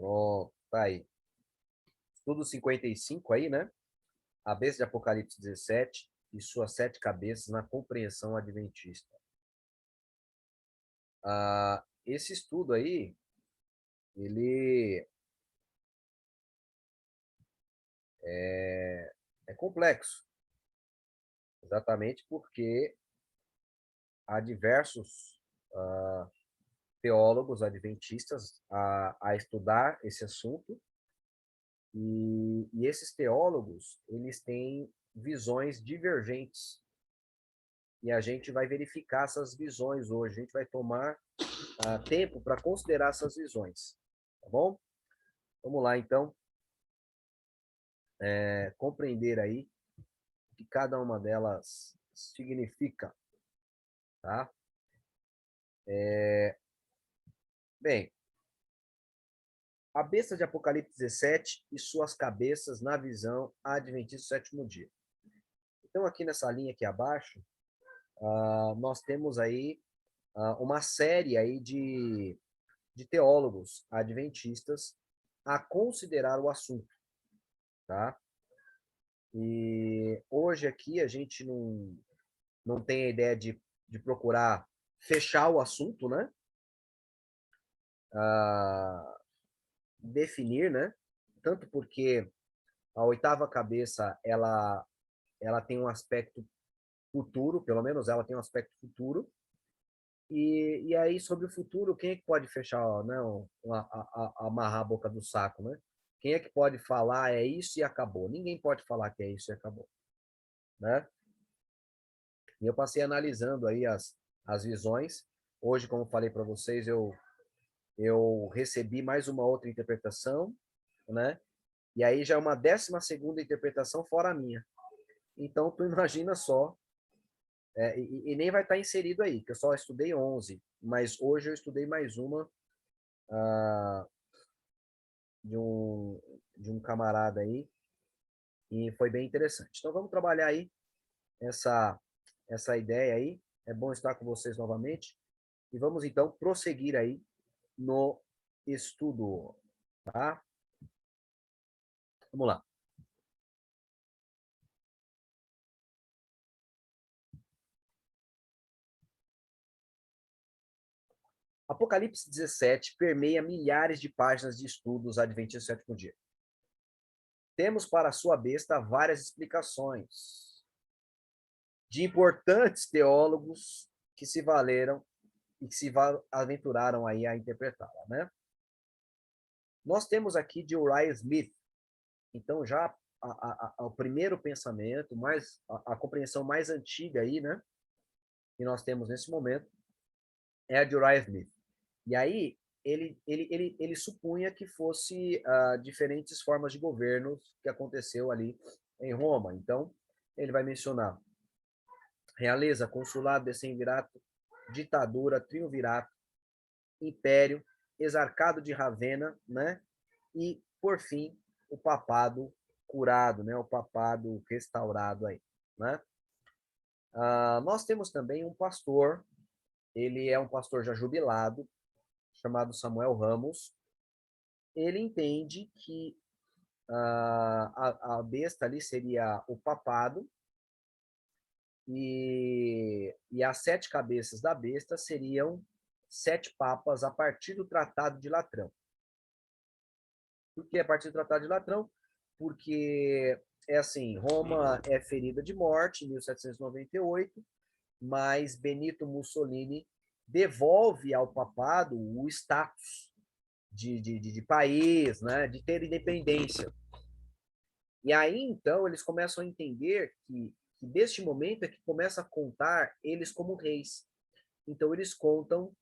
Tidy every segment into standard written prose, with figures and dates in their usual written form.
Pronto, tá aí. Estudo 55 aí, né? A besta de Apocalipse 17 e suas 7 cabeças na compreensão adventista. Esse estudo aí, ele é complexo, exatamente porque há diversos teólogos adventistas a estudar esse assunto, e esses teólogos, eles têm visões divergentes, e a gente vai verificar essas visões hoje, a gente vai tomar tempo para considerar essas visões, tá bom? Vamos lá, então, compreender aí o que cada uma delas significa, tá? Bem, a besta de Apocalipse 17 e suas cabeças na visão adventista do sétimo dia. Então, aqui nessa linha aqui abaixo, nós temos aí uma série aí de teólogos adventistas a considerar o assunto, tá? E hoje aqui a gente não tem a ideia de procurar fechar o assunto, né? Definir, né? Tanto porque a oitava cabeça, ela tem um aspecto futuro, pelo menos ela tem um aspecto futuro, e aí sobre o futuro, quem é que pode fechar, né, amarrar a boca do saco, né? Quem é que pode falar é isso e acabou? Ninguém pode falar que é isso e acabou, né? E eu passei analisando aí as visões. Hoje, como falei para vocês, eu recebi mais uma outra interpretação, né? E aí já é uma 12ª interpretação fora a minha. Então, tu imagina só, e nem vai estar inserido aí, que eu só estudei 11, mas hoje eu estudei mais uma de um camarada aí, e foi bem interessante. Então, vamos trabalhar aí essa ideia aí. É bom estar com vocês novamente. E vamos, então, prosseguir aí no estudo, tá? Vamos lá. Apocalipse 17 permeia milhares de páginas de estudos adventistas do sétimo dia. Temos para sua besta várias explicações de importantes teólogos que se valeram e que se aventuraram aí a interpretá-la, né? Nós temos aqui de Uriah Smith, então já o primeiro pensamento, mais a compreensão mais antiga aí, né, que nós temos nesse momento, é a de Uriah Smith. E aí ele supunha que fosse diferentes formas de governo que aconteceu ali em Roma. Então, ele vai mencionar realeza, consulado, decemvirato, ditadura, triunvirato, império, exarcado de Ravenna, né? E, por fim, o papado curado, né? O papado restaurado aí, né? Nós temos também um pastor, ele é um pastor já jubilado, chamado Samuel Ramos. Ele entende que a besta ali seria o papado, e as 7 cabeças da besta seriam 7 papas a partir do Tratado de Latrão. Por que a partir do Tratado de Latrão? Porque é assim, Roma é ferida de morte em 1798, mas Benito Mussolini devolve ao papado o status de país, né, de ter independência. E aí, então, eles começam a entender que deste momento é que começa a contar eles como reis. Então, eles contam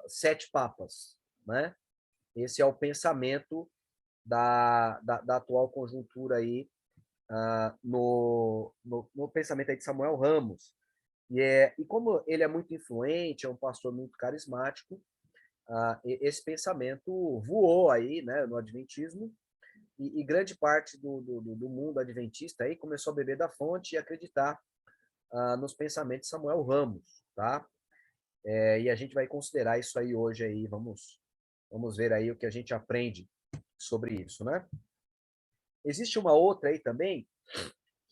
7 papas, né? Esse é o pensamento da atual conjuntura aí, no pensamento aí de Samuel Ramos. E como ele é muito influente, é um pastor muito carismático, esse pensamento voou aí, né, no adventismo, e grande parte do mundo adventista aí começou a beber da fonte e acreditar nos pensamentos de Samuel Ramos, tá? E a gente vai considerar isso aí hoje aí, vamos Vamos ver aí o que a gente aprende sobre isso, né? Existe uma outra aí também,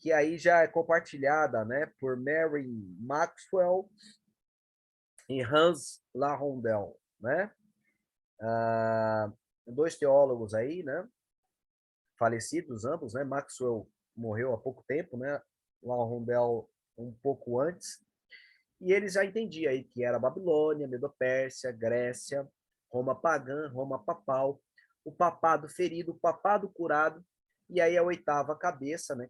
que aí já é compartilhada, né, por Mary Maxwell e Hans Larondel, né? Dois teólogos aí, né? Falecidos ambos, né? Maxwell morreu há pouco tempo, né? Larondel um pouco antes. E eles já entendiam aí que era Babilônia, Medo-Pérsia, Grécia, Roma pagã, Roma papal, o papado ferido, o papado curado, e aí a oitava cabeça, né,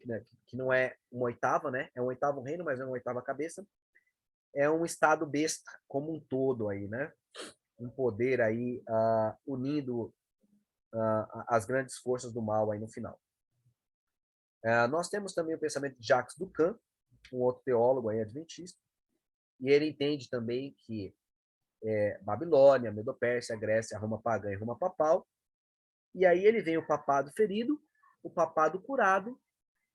que não é uma oitava, né, é um oitavo reino, mas é uma oitava cabeça, é um estado besta como um todo aí, né, um poder aí unindo as grandes forças do mal aí no final. Nós temos também o pensamento de Jacques Ducan, um outro teólogo aí adventista, e ele entende também que Babilônia, Medo-Pérsia, Grécia, Roma pagã e Roma papal. E aí ele vem o papado ferido, o papado curado,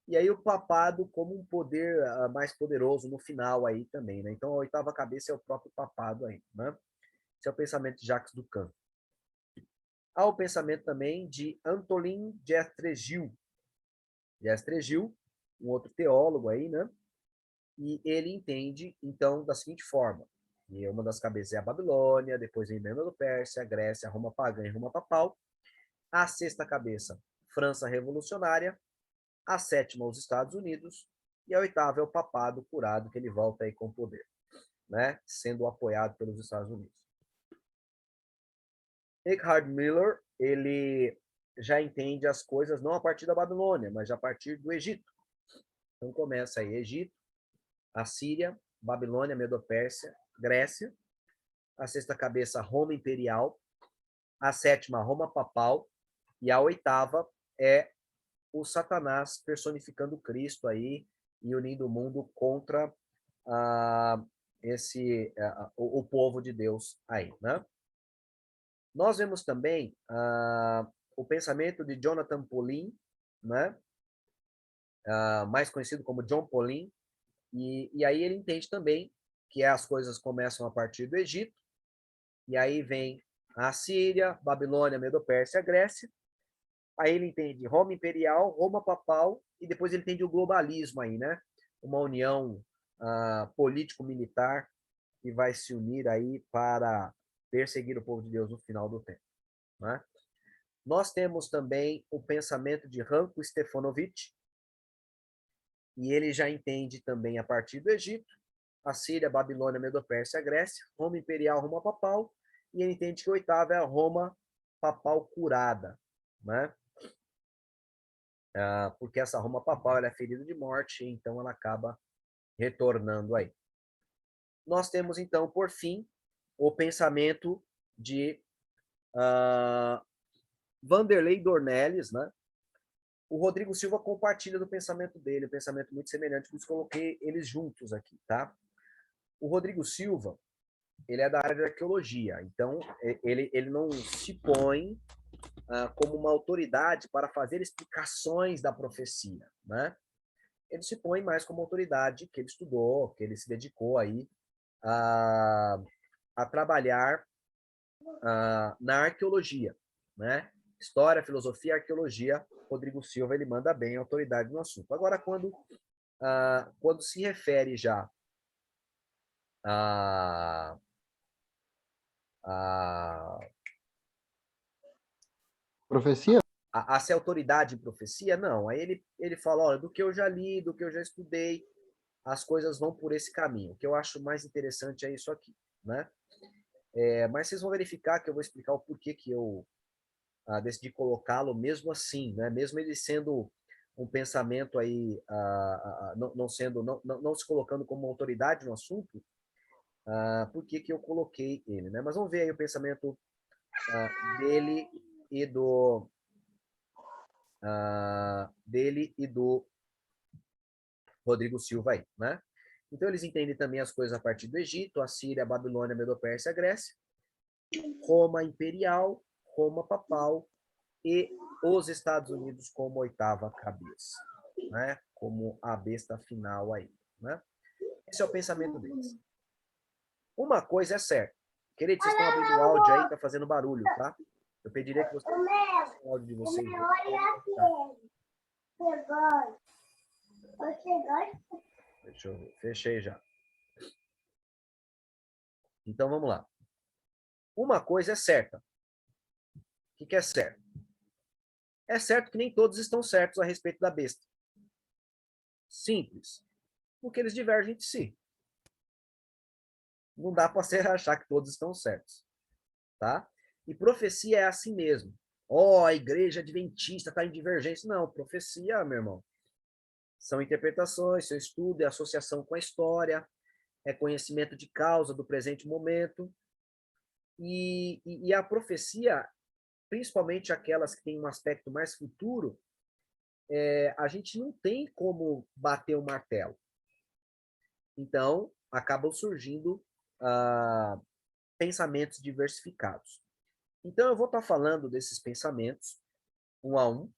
e aí o papado como um poder mais poderoso no final aí também, né? Então a oitava cabeça é o próprio papado aí, né? Esse é o pensamento de Jacques Ducan. Há o pensamento também de Antolin Gertregil. Gertregil, um outro teólogo aí, né? E ele entende, então, da seguinte forma: e uma das cabeças é a Babilônia, depois vem Medo-Pérsia, Grécia, Roma pagã e Roma papal. A sexta cabeça, França revolucionária. A sétima, os Estados Unidos. E a oitava é o papado curado, que ele volta aí com o poder, né? Sendo apoiado pelos Estados Unidos. Eckhard Miller, ele já entende as coisas não a partir da Babilônia, mas a partir do Egito. Então começa aí Egito, Assíria, Babilônia, Medo-Pérsia, Grécia. A sexta cabeça, Roma imperial. A sétima, Roma papal. E a oitava é o Satanás personificando Cristo aí e unindo o mundo contra o povo de Deus aí, né? Nós vemos também o pensamento de Jonathan Pauline, né? Mais conhecido como John Pauline, e aí ele entende também que as coisas começam a partir do Egito, e aí vem a Síria, Babilônia, Medo-Pérsia, Grécia. Aí ele entende Roma imperial, Roma papal, e depois ele entende o globalismo aí, né? Uma união político-militar que vai se unir aí para perseguir o povo de Deus no final do tempo, né? Nós temos também o pensamento de Ranko Stefanovic, e ele já entende também a partir do Egito, Assíria, Babilônia, Medo-Pérsia, Grécia, Roma imperial, Roma papal, e ele entende que a oitava é a Roma papal curada, né? Porque essa Roma papal ela é ferida de morte, então ela acaba retornando aí. Nós temos, então, por fim, o pensamento de Vanderlei Dornelles, né? O Rodrigo Silva compartilha do pensamento dele, um pensamento muito semelhante, por isso coloquei eles juntos aqui, tá? O Rodrigo Silva, ele é da área de arqueologia, então ele não se põe como uma autoridade para fazer explicações da profecia, né? Ele se põe mais como autoridade que ele estudou, que ele se dedicou aí a trabalhar na arqueologia, né? História, filosofia, arqueologia, Rodrigo Silva ele manda bem a autoridade no assunto. Agora, quando se refere já a, a, Profecia? a ser autoridade em profecia, não. Aí ele fala, olha, do que eu já li, do que eu já estudei, as coisas vão por esse caminho. O que eu acho mais interessante é isso aqui, né? Mas vocês vão verificar que eu vou explicar o porquê que eu decidi colocá-lo mesmo assim, né? Mesmo ele sendo um pensamento aí, não se colocando como autoridade no assunto, por que que eu coloquei ele, né? Mas vamos ver aí o pensamento dele e do Rodrigo Silva aí, né? Então eles entendem também as coisas a partir do Egito, Assíria, Babilônia, Medo-Pérsia, Grécia, Roma imperial, Roma papal e os Estados Unidos como oitava cabeça, né? Como a besta final aí, né? Esse é o pensamento deles. Uma coisa é certa, Querido, vocês estão abrindo o áudio aí, tá fazendo barulho, tá? Eu pediria que vocês o áudio de vocês. Deixa eu ver. Fechei já. Então, vamos lá. Uma coisa é certa. O que é certo? É certo que nem todos estão certos a respeito da besta. Simples. Porque eles divergem de si. Não dá para você achar que todos estão certos. Tá? E profecia é assim mesmo. A igreja adventista está em divergência. Não, profecia, meu irmão, são interpretações, seu estudo, é associação com a história, é conhecimento de causa do presente momento. E a profecia, principalmente aquelas que têm um aspecto mais futuro, a gente não tem como bater o martelo. Então, acabam surgindo pensamentos diversificados. Então, eu vou estar falando desses pensamentos, um a um,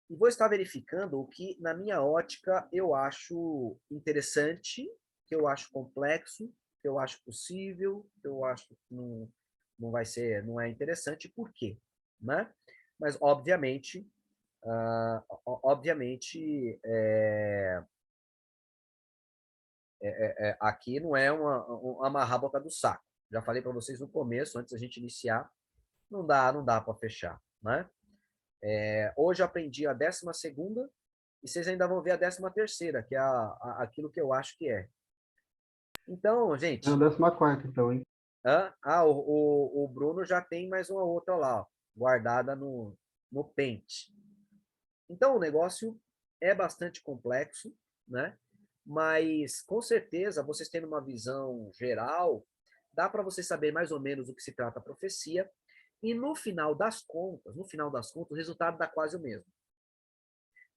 e vou estar verificando o que, na minha ótica, eu acho interessante, que eu acho complexo, que eu acho possível, que eu acho que não vai ser, não é interessante, por quê? Né? Mas, obviamente, aqui não é uma amarrar a boca do saco. Já falei para vocês no começo, antes da gente iniciar, não dá para fechar, né? Hoje eu aprendi a 12ª e vocês ainda vão ver a 13ª, que é aquilo que eu acho que é. Então, É a gente... 14ª, então, hein? O Bruno já tem mais uma outra lá, ó, guardada no pente. Então, o negócio é bastante complexo, né? Mas, com certeza, vocês tendo uma visão geral, dá para você saber mais ou menos do que se trata a profecia, e no final das contas, o resultado dá quase o mesmo.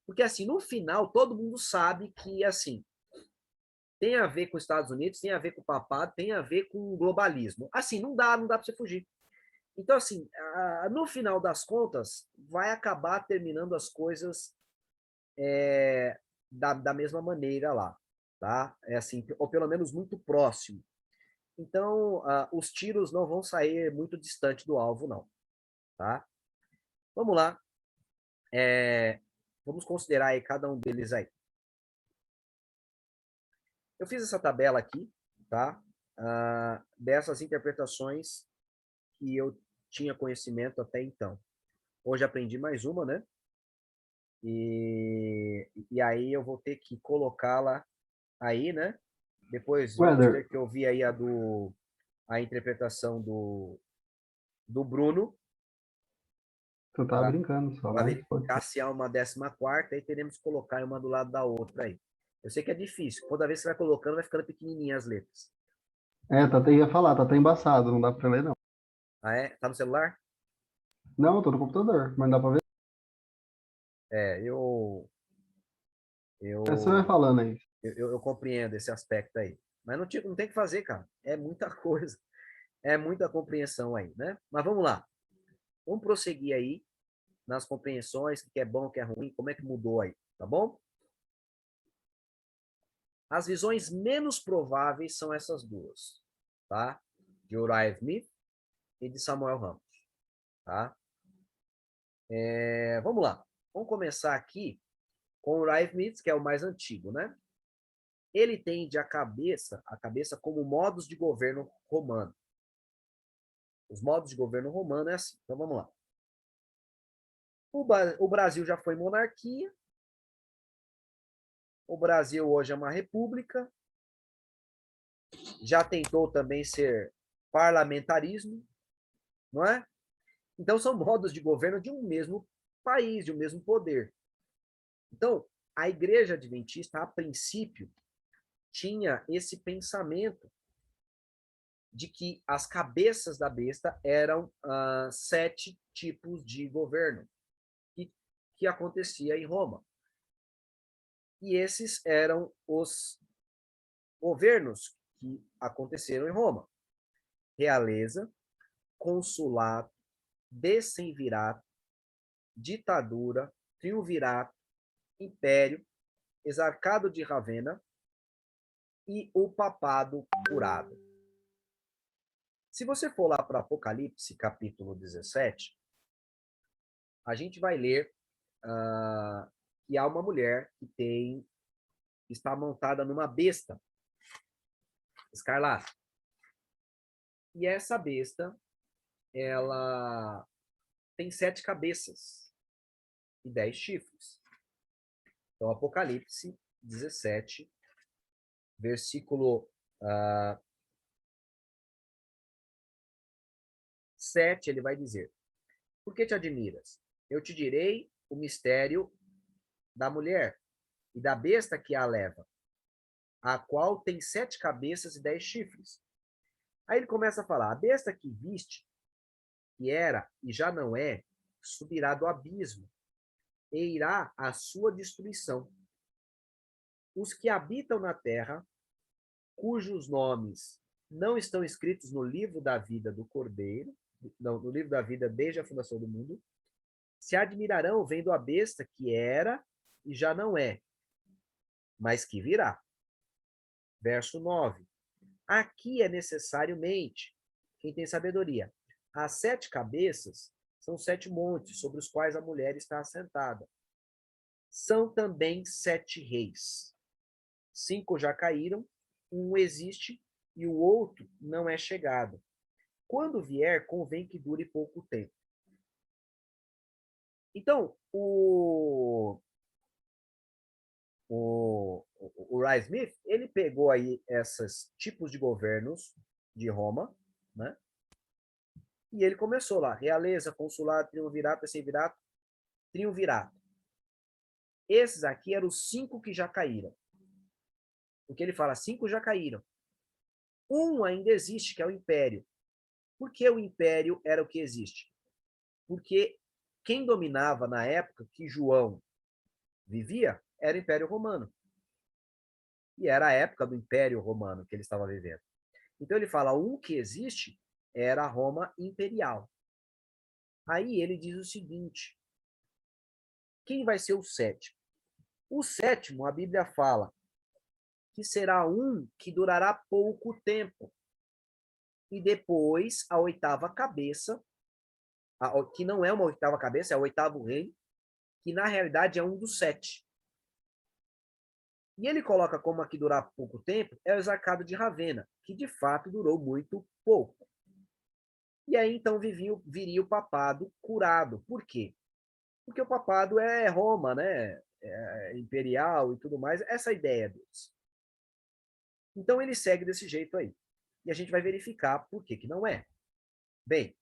Porque, assim, no final, todo mundo sabe que, assim, tem a ver com os Estados Unidos, tem a ver com o papado, tem a ver com o globalismo. Assim, não dá para você fugir. Então, assim, no final das contas, vai acabar terminando as coisas da mesma maneira lá, tá? É assim, ou pelo menos muito próximo. Então, os tiros não vão sair muito distante do alvo, não, tá? Vamos lá. Vamos considerar aí cada um deles aí. Eu fiz essa tabela aqui, tá? Dessas interpretações que eu tinha conhecimento até então. Hoje aprendi mais uma, né? E aí eu vou ter que colocá-la aí, né? Depois vamos Weather, ter que ouvir aí a interpretação do Bruno tu tava para brincando só, mas pode verificar ser. se há uma 14ª, aí teremos que colocar uma do lado da outra aí. Eu sei que é difícil. Toda vez que você vai colocando, vai ficando pequenininha as letras. Tá até ia falar, tá até embaçado, não dá pra ler, não. Ah, é? Tá no celular? Não, eu tô no computador, mas não dá pra ver. É, eu, É só vai eu, falando aí. eu compreendo esse aspecto aí. Mas não tem que fazer, cara. É muita coisa. É muita compreensão aí, né? Mas vamos lá. Vamos prosseguir aí nas compreensões, o que é bom, o que é ruim, como é que mudou aí, tá bom? As visões menos prováveis são essas duas, tá? De Uriah Smith e de Samuel Ramos, tá? Vamos lá. Vamos começar aqui com Uriah Smith, que é o mais antigo, né? Ele tende a cabeça como modos de governo romano. Os modos de governo romano é assim. Então vamos lá. O Brasil já foi monarquia. O Brasil hoje é uma república. Já tentou também ser parlamentarismo, não é? Então são modos de governo de um mesmo país, de um mesmo poder. Então, a Igreja Adventista, a princípio, tinha esse pensamento de que as cabeças da besta eram 7 tipos de governo que acontecia em Roma. E esses eram os governos que aconteceram em Roma: realeza, consulado, decemvirato, ditadura, triunvirato, império, exarcado de Ravenna e o papado curado. Se você for lá para Apocalipse, capítulo 17, a gente vai ler que há uma mulher que está montada numa besta escarlate. E essa besta, ela tem 7 cabeças e 10 chifres. Então, Apocalipse 17, versículo 7, ele vai dizer: Por que te admiras? Eu te direi o mistério da mulher e da besta que a leva, a qual tem 7 cabeças e 10 chifres. Aí ele começa a falar: a besta que viste, que era e já não é, subirá do abismo e irá à sua destruição. Os que habitam na terra, cujos nomes não estão escritos no livro da vida do Cordeiro, não, no livro da vida desde a fundação do mundo, se admirarão vendo a besta que era e já não é, mas que virá. Verso 9. Aqui é necessário mente, quem tem sabedoria. As 7 cabeças são 7 montes sobre os quais a mulher está assentada. São também 7 reis. 5 já caíram, um existe e o outro não é chegado. Quando vier, convém que dure pouco tempo. Então, o Ryan Smith, ele pegou aí esses tipos de governos de Roma, né? E ele começou lá, realeza, consulado, triunvirato, decivirato, triunvirato. Esses aqui eram os 5 que já caíram. Porque ele fala, 5 já caíram. Um ainda existe, que é o Império. Por que o Império era o que existe? Porque quem dominava na época que João vivia era o Império Romano. E era a época do Império Romano que ele estava vivendo. Então ele fala, um que existe era a Roma imperial. Aí ele diz o seguinte, quem vai ser o sétimo? O sétimo, a Bíblia fala que será um que durará pouco tempo. E depois, a oitava cabeça, que não é uma oitava cabeça, é o oitavo rei, que na realidade é um dos 7. E ele coloca como aqui durar pouco tempo, é o exarcado de Ravenna, que de fato durou muito pouco. E aí então viria o papado curado. Por quê? Porque o papado é Roma, né? É imperial e tudo mais, essa é a ideia deles. Então ele segue desse jeito aí. E a gente vai verificar por que não é. Bem,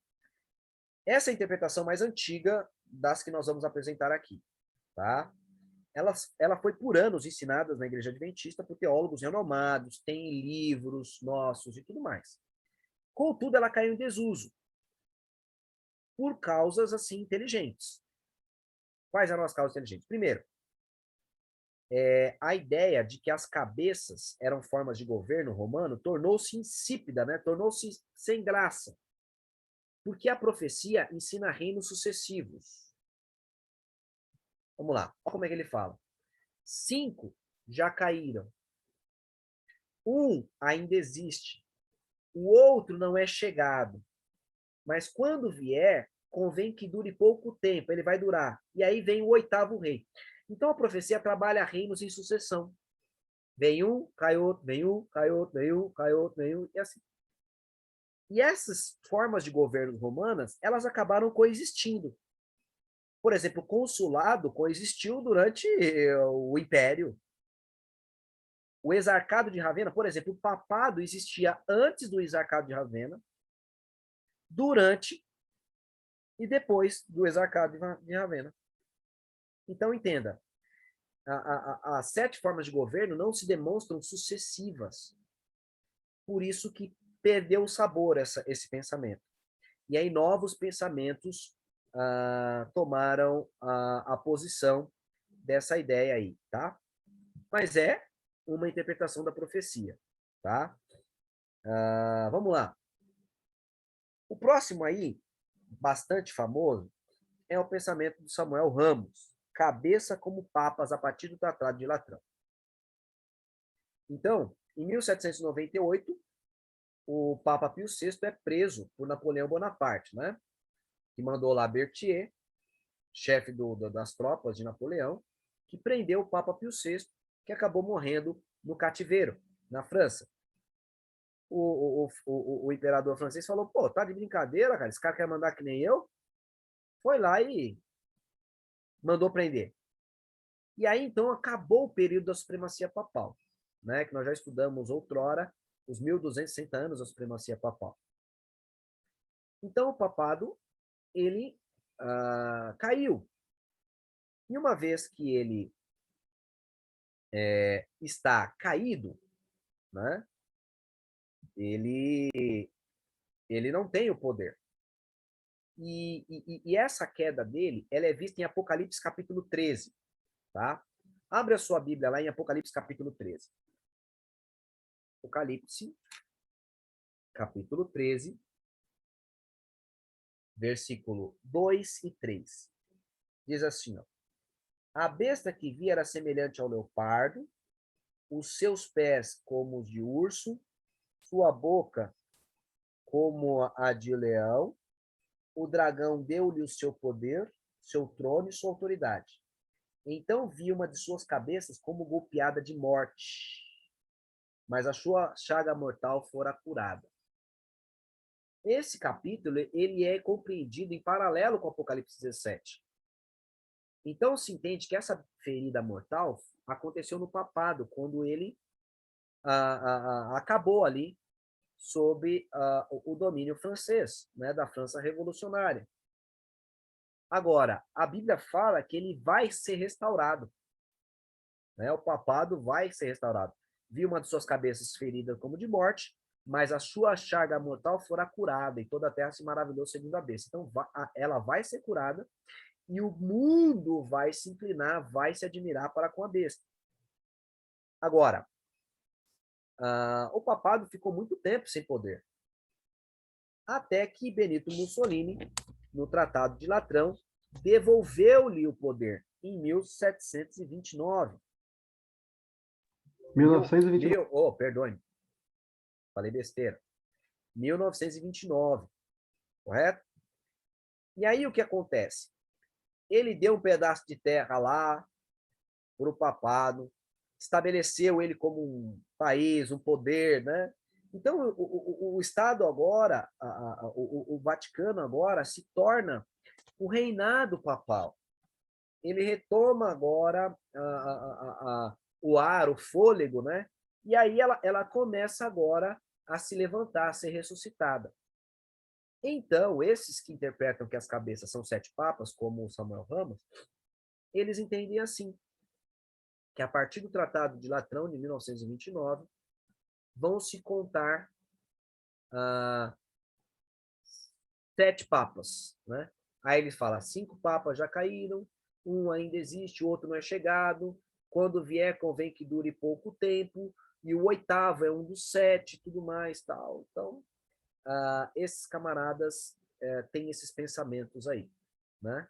essa é a interpretação mais antiga das que nós vamos apresentar aqui, tá? Ela foi por anos ensinada na Igreja Adventista por teólogos renomados, tem livros nossos e tudo mais. Contudo, ela caiu em desuso por causas assim inteligentes. Quais eram as causas inteligentes? Primeiro, a ideia de que as cabeças eram formas de governo romano tornou-se insípida, né? Tornou-se sem graça. Porque a profecia ensina reinos sucessivos. Vamos lá, olha como é que ele fala. 5 já caíram. Um ainda existe. O outro não é chegado. Mas quando vier, convém que dure pouco tempo. Ele vai durar. E aí vem o oitavo rei. Então a profecia trabalha reinos em sucessão. Vem um, cai outro, vem um, cai outro, vem um, cai outro, vem um, e assim. E essas formas de governo romanas, elas acabaram coexistindo. Por exemplo, o consulado coexistiu durante o Império. O exarcado de Ravenna, por exemplo, o papado existia antes do exarcado de Ravenna, durante e depois do exarcado de Ravenna. Então, entenda, as 7 formas de governo não se demonstram sucessivas. Por isso que perdeu o sabor esse pensamento. E aí novos pensamentos tomaram a posição dessa ideia aí, tá? Mas é uma interpretação da profecia, tá? Vamos lá. O próximo aí, bastante famoso, é o pensamento de Samuel Ramos, cabeça como papas a partir do Tratado de Latrão. Então, em 1798, o Papa Pio VI é preso por Napoleão Bonaparte, né? Que mandou lá Berthier, chefe das tropas de Napoleão, que prendeu o Papa Pio VI, que acabou morrendo no cativeiro, na França. O imperador francês falou, pô, tá de brincadeira, cara, esse cara quer mandar que nem eu? Foi lá e mandou prender. E aí, então, acabou o período da supremacia papal, né? Que nós já estudamos outrora, os 1260 anos da supremacia papal. Então, o papado, ele caiu. E uma vez que ele está caído, né? Ele não tem o poder. E essa queda dele, ela é vista em Apocalipse capítulo 13, tá? Abre a sua Bíblia lá em Apocalipse capítulo 13. Apocalipse capítulo 13, versículo 2 e 3. Diz assim, ó, a besta que vi era semelhante ao leopardo, os seus pés como os de urso, sua boca como a de leão, o dragão deu-lhe o seu poder, seu trono e sua autoridade. Então vi uma de suas cabeças como golpeada de morte, mas a sua chaga mortal fora curada. Esse capítulo, ele é compreendido em paralelo com o Apocalipse 17. Então se entende que essa ferida mortal aconteceu no papado, quando ele acabou ali sob o domínio francês, né, da França revolucionária. Agora, a Bíblia fala que ele vai ser restaurado. Né? O papado vai ser restaurado. Vi uma de suas cabeças ferida como de morte, mas a sua chaga mortal fora curada, e toda a terra se maravilhou segundo a besta. Então, ela vai ser curada, e o mundo vai se inclinar, vai se admirar para com a besta. Agora, o papado ficou muito tempo sem poder. Até que Benito Mussolini, no Tratado de Latrão, devolveu-lhe o poder em 1729. 1929. Perdoe, falei besteira. 1929, correto? E aí o que acontece? Ele deu um pedaço de terra lá para o papado, estabeleceu ele como um país, um poder, né? Então, o Estado agora, o Vaticano agora se torna o reinado papal. Ele retoma agora o ar, o fôlego, né? E aí ela começa agora a se levantar, a ser ressuscitada. Então, esses que interpretam que as cabeças são 7 papas, como o Samuel Ramos, eles entendem assim, que a partir do Tratado de Latrão, de 1929, vão se contar 7 papas, né? Aí ele fala, 5 papas já caíram, um ainda existe, o outro não é chegado, quando vier convém que dure pouco tempo, e o 8º é um dos 7, tudo mais, tal. Então, esses camaradas têm esses pensamentos aí, né?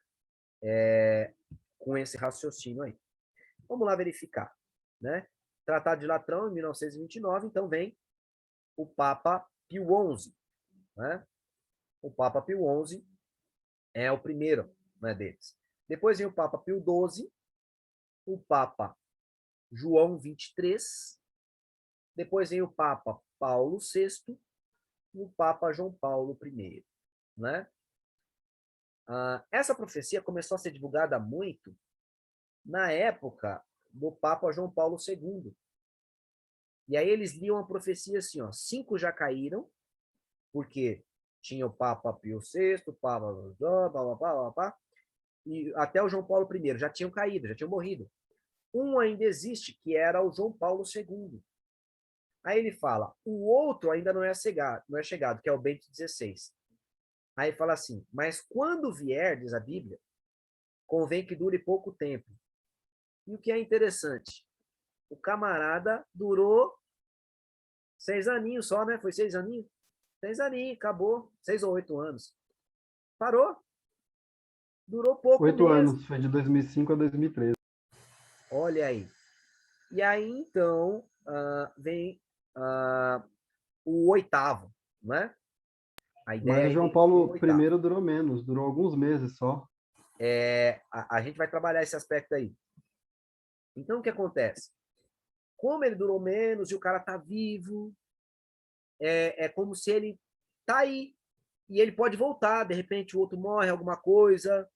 Com esse raciocínio aí. Vamos lá verificar, né? Tratado de Latrão, em 1929, então vem o Papa Pio XI, né? O Papa Pio XI é o primeiro, né, deles. Depois vem o Papa Pio XII, o Papa João XXIII, depois vem o Papa Paulo VI e o Papa João Paulo I, né? Essa profecia começou a ser divulgada muito na época do Papa João Paulo II. E aí eles liam a profecia assim, ó, 5 já caíram, porque tinha o Papa Pio VI, o Papa e até o João Paulo I já tinham caído, já tinham morrido. Um ainda existe, que era o João Paulo II. Aí ele fala, o outro ainda não é chegado, que é o Bento XVI. Aí fala assim, mas quando vier, diz a Bíblia, convém que dure pouco tempo. E o que é interessante, o camarada durou 6 aninhos só, né? Foi 6 aninhos? 6 aninhos, acabou. 6 ou 8 anos. Parou. Durou pouco 8 mesmo. anos, foi de 2005 a 2013. Olha aí. E aí, então, vem o oitavo, né? A Mas ideia o é João dele ser o Paulo oitavo. I durou menos, durou alguns meses só. A gente vai trabalhar esse aspecto aí. Então, o que acontece? Como ele durou menos e o cara tá vivo, é como se ele tá aí e ele pode voltar, de repente o outro morre, alguma coisa.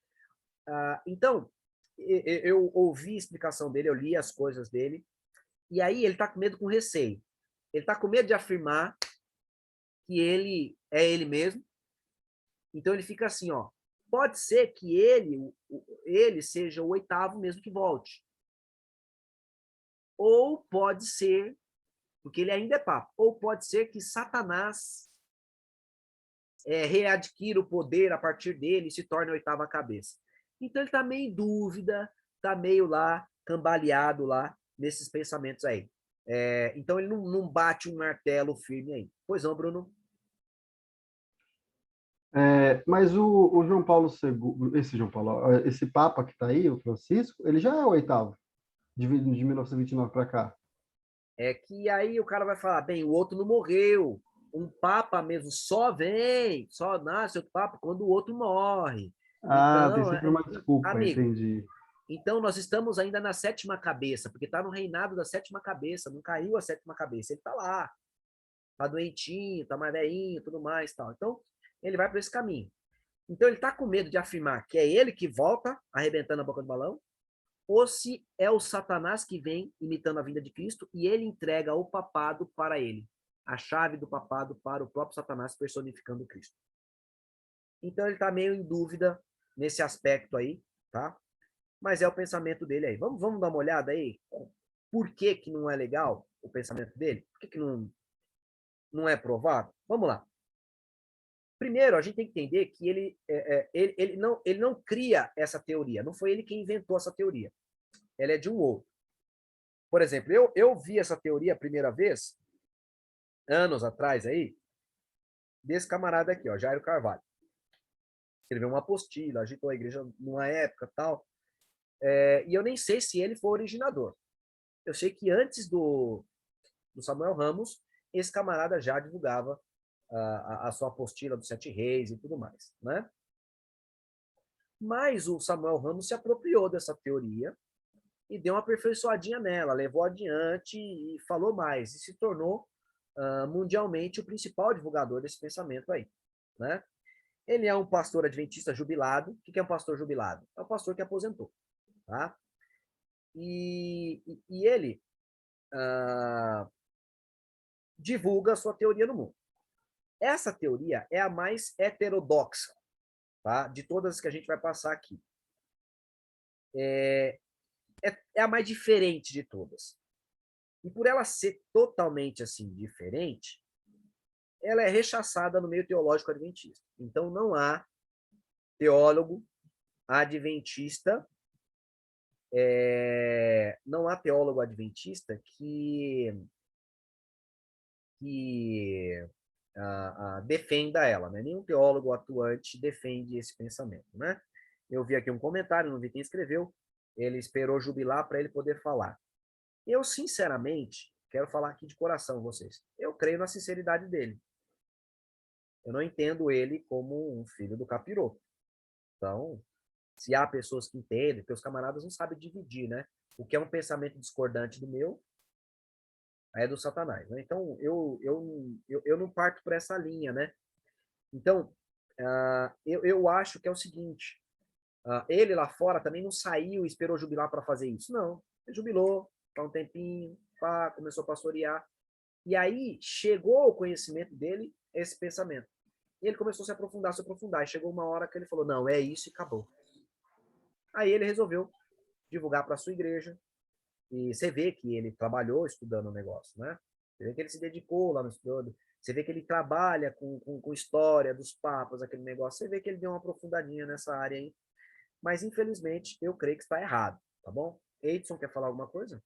Então, eu ouvi a explicação dele, eu li as coisas dele, e aí ele tá com medo, com receio. Ele tá com medo de afirmar que ele é ele mesmo. Então ele fica assim, ó. Pode ser que ele seja o oitavo mesmo que volte. Ou pode ser, porque ele ainda é papa, ou pode ser que Satanás readquira o poder a partir dele e se torne a oitava cabeça. Então ele está meio em dúvida, está meio lá, cambaleado lá, nesses pensamentos aí. Então ele não bate um martelo firme aí. Pois não, Bruno? Mas o João Paulo II, esse João Paulo, esse Papa que está aí, o Francisco, ele já é o oitavo, de 1929 para cá. É que aí o cara vai falar, bem, o outro não morreu. Um papa mesmo só vem, só nasce outro papa quando o outro morre. Ah, tem Então, sempre uma desculpa, amigo, entendi. então nós estamos ainda na sétima cabeça, porque está no reinado da sétima cabeça, não caiu a sétima cabeça, ele está lá, está doentinho, está mais velhinho, tudo mais, tal. Então, ele vai para esse caminho. Então, ele está com medo de afirmar que é ele que volta, arrebentando a boca do balão, ou se é o Satanás que vem imitando a vinda de Cristo e ele entrega o papado para ele, a chave do papado para o próprio Satanás personificando Cristo. Então ele está meio em dúvida nesse aspecto aí, tá? Mas é o pensamento dele aí. Vamos dar uma olhada aí? Por que que não é legal o pensamento dele? Por que que não é provado? Vamos lá. Primeiro, a gente tem que entender que ele não cria essa teoria. Não foi ele quem inventou essa teoria. Ela é de um outro. Por exemplo, eu vi essa teoria a primeira vez, anos atrás aí, desse camarada aqui, ó, Jairo Carvalho. Escreveu uma apostila, agitou a igreja numa época tal. E eu nem sei se ele foi o originador. Eu sei que antes do Samuel Ramos, esse camarada já divulgava a sua apostila dos Sete Reis e tudo mais, né? Mas o Samuel Ramos se apropriou dessa teoria e deu uma aperfeiçoadinha nela, levou adiante e falou mais, e se tornou mundialmente o principal divulgador desse pensamento aí, né? Ele é um pastor adventista jubilado. O que é um pastor jubilado? É um pastor que aposentou, tá? E ele divulga a sua teoria no mundo. Essa teoria é a mais heterodoxa, tá? De todas as que a gente vai passar aqui. É a mais diferente de todas. E por ela ser totalmente assim diferente, ela é rechaçada no meio teológico adventista. Então não há teólogo adventista, não há teólogo adventista que defenda ela, né? Nenhum teólogo atuante defende esse pensamento, né? Eu vi aqui um comentário, não vi quem escreveu, ele esperou jubilar para ele poder falar. Eu, sinceramente, quero falar aqui de coração vocês, eu creio na sinceridade dele. Eu não entendo ele como um filho do capiroto. Então, se há pessoas que entendem, porque os camaradas não sabem dividir, né? O que é um pensamento discordante do meu é do Satanás, né? Então, eu não parto por essa linha, né? Então, eu acho que é o seguinte, ele lá fora também não saiu e esperou jubilar para fazer isso. Não, ele jubilou, para um tempinho, começou a pastorear. E aí chegou ao conhecimento dele esse pensamento. E ele começou a se aprofundar. E chegou uma hora que ele falou, não, é isso e acabou. Aí ele resolveu divulgar para a sua igreja. E você vê que ele trabalhou estudando o negócio, né? Você vê que ele se dedicou lá no estudo. Você vê que ele trabalha com história dos papas, aquele negócio. Você vê que ele deu uma aprofundadinha nessa área aí. Mas, infelizmente, eu creio que está errado, tá bom? Edson, quer falar alguma coisa?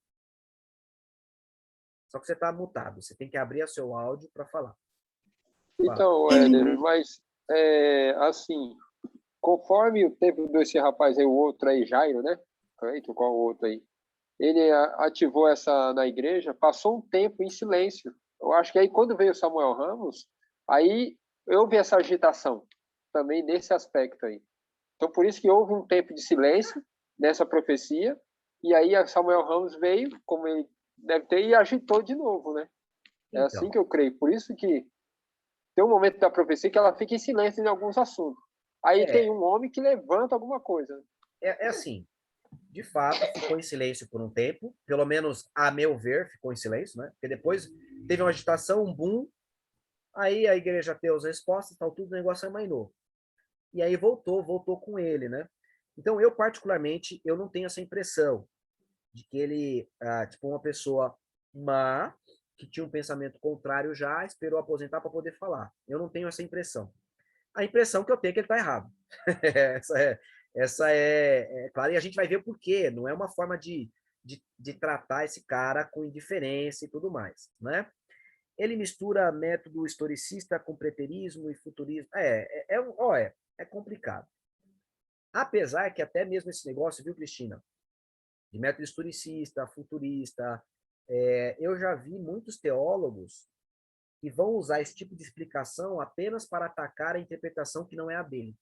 Só que você está mutado. Você tem que abrir o seu áudio para falar. Fala. Então, Éder, mas assim, conforme o tempo desse rapaz aí, o outro aí, Jairo, né? Cleiton, qual o outro aí? Ele ativou essa na igreja, passou um tempo em silêncio. eu acho que aí quando veio o Samuel Ramos, aí eu vi essa agitação também nesse aspecto aí. Então, por isso que houve um tempo de silêncio nessa profecia, e aí Samuel Ramos veio, como ele deve ter, e agitou de novo, né? É assim Então, que eu creio. Por isso que tem um momento da profecia que ela fica em silêncio em alguns assuntos. Aí tem é, um homem que levanta alguma coisa. é assim, de fato, ficou em silêncio por um tempo, pelo menos a meu ver, ficou em silêncio, né? Porque depois teve uma agitação, um boom, aí a igreja deu as respostas, tal, tudo, o negócio amainou. E aí voltou com ele, né? Então, eu particularmente, eu não tenho essa impressão de que ele, tipo, uma pessoa má, que tinha um pensamento contrário já, esperou aposentar para poder falar. Eu não tenho essa impressão. A impressão que eu tenho é que ele está errado. essa é clara, e a gente vai ver o porquê. Não é uma forma de tratar esse cara com indiferença e tudo mais, né? Ele mistura método historicista com preterismo e futurismo. É complicado. Apesar que até mesmo esse negócio, viu, Cristina, de método historicista, futurista, eu já vi muitos teólogos que vão usar esse tipo de explicação apenas para atacar a interpretação que não é a dele.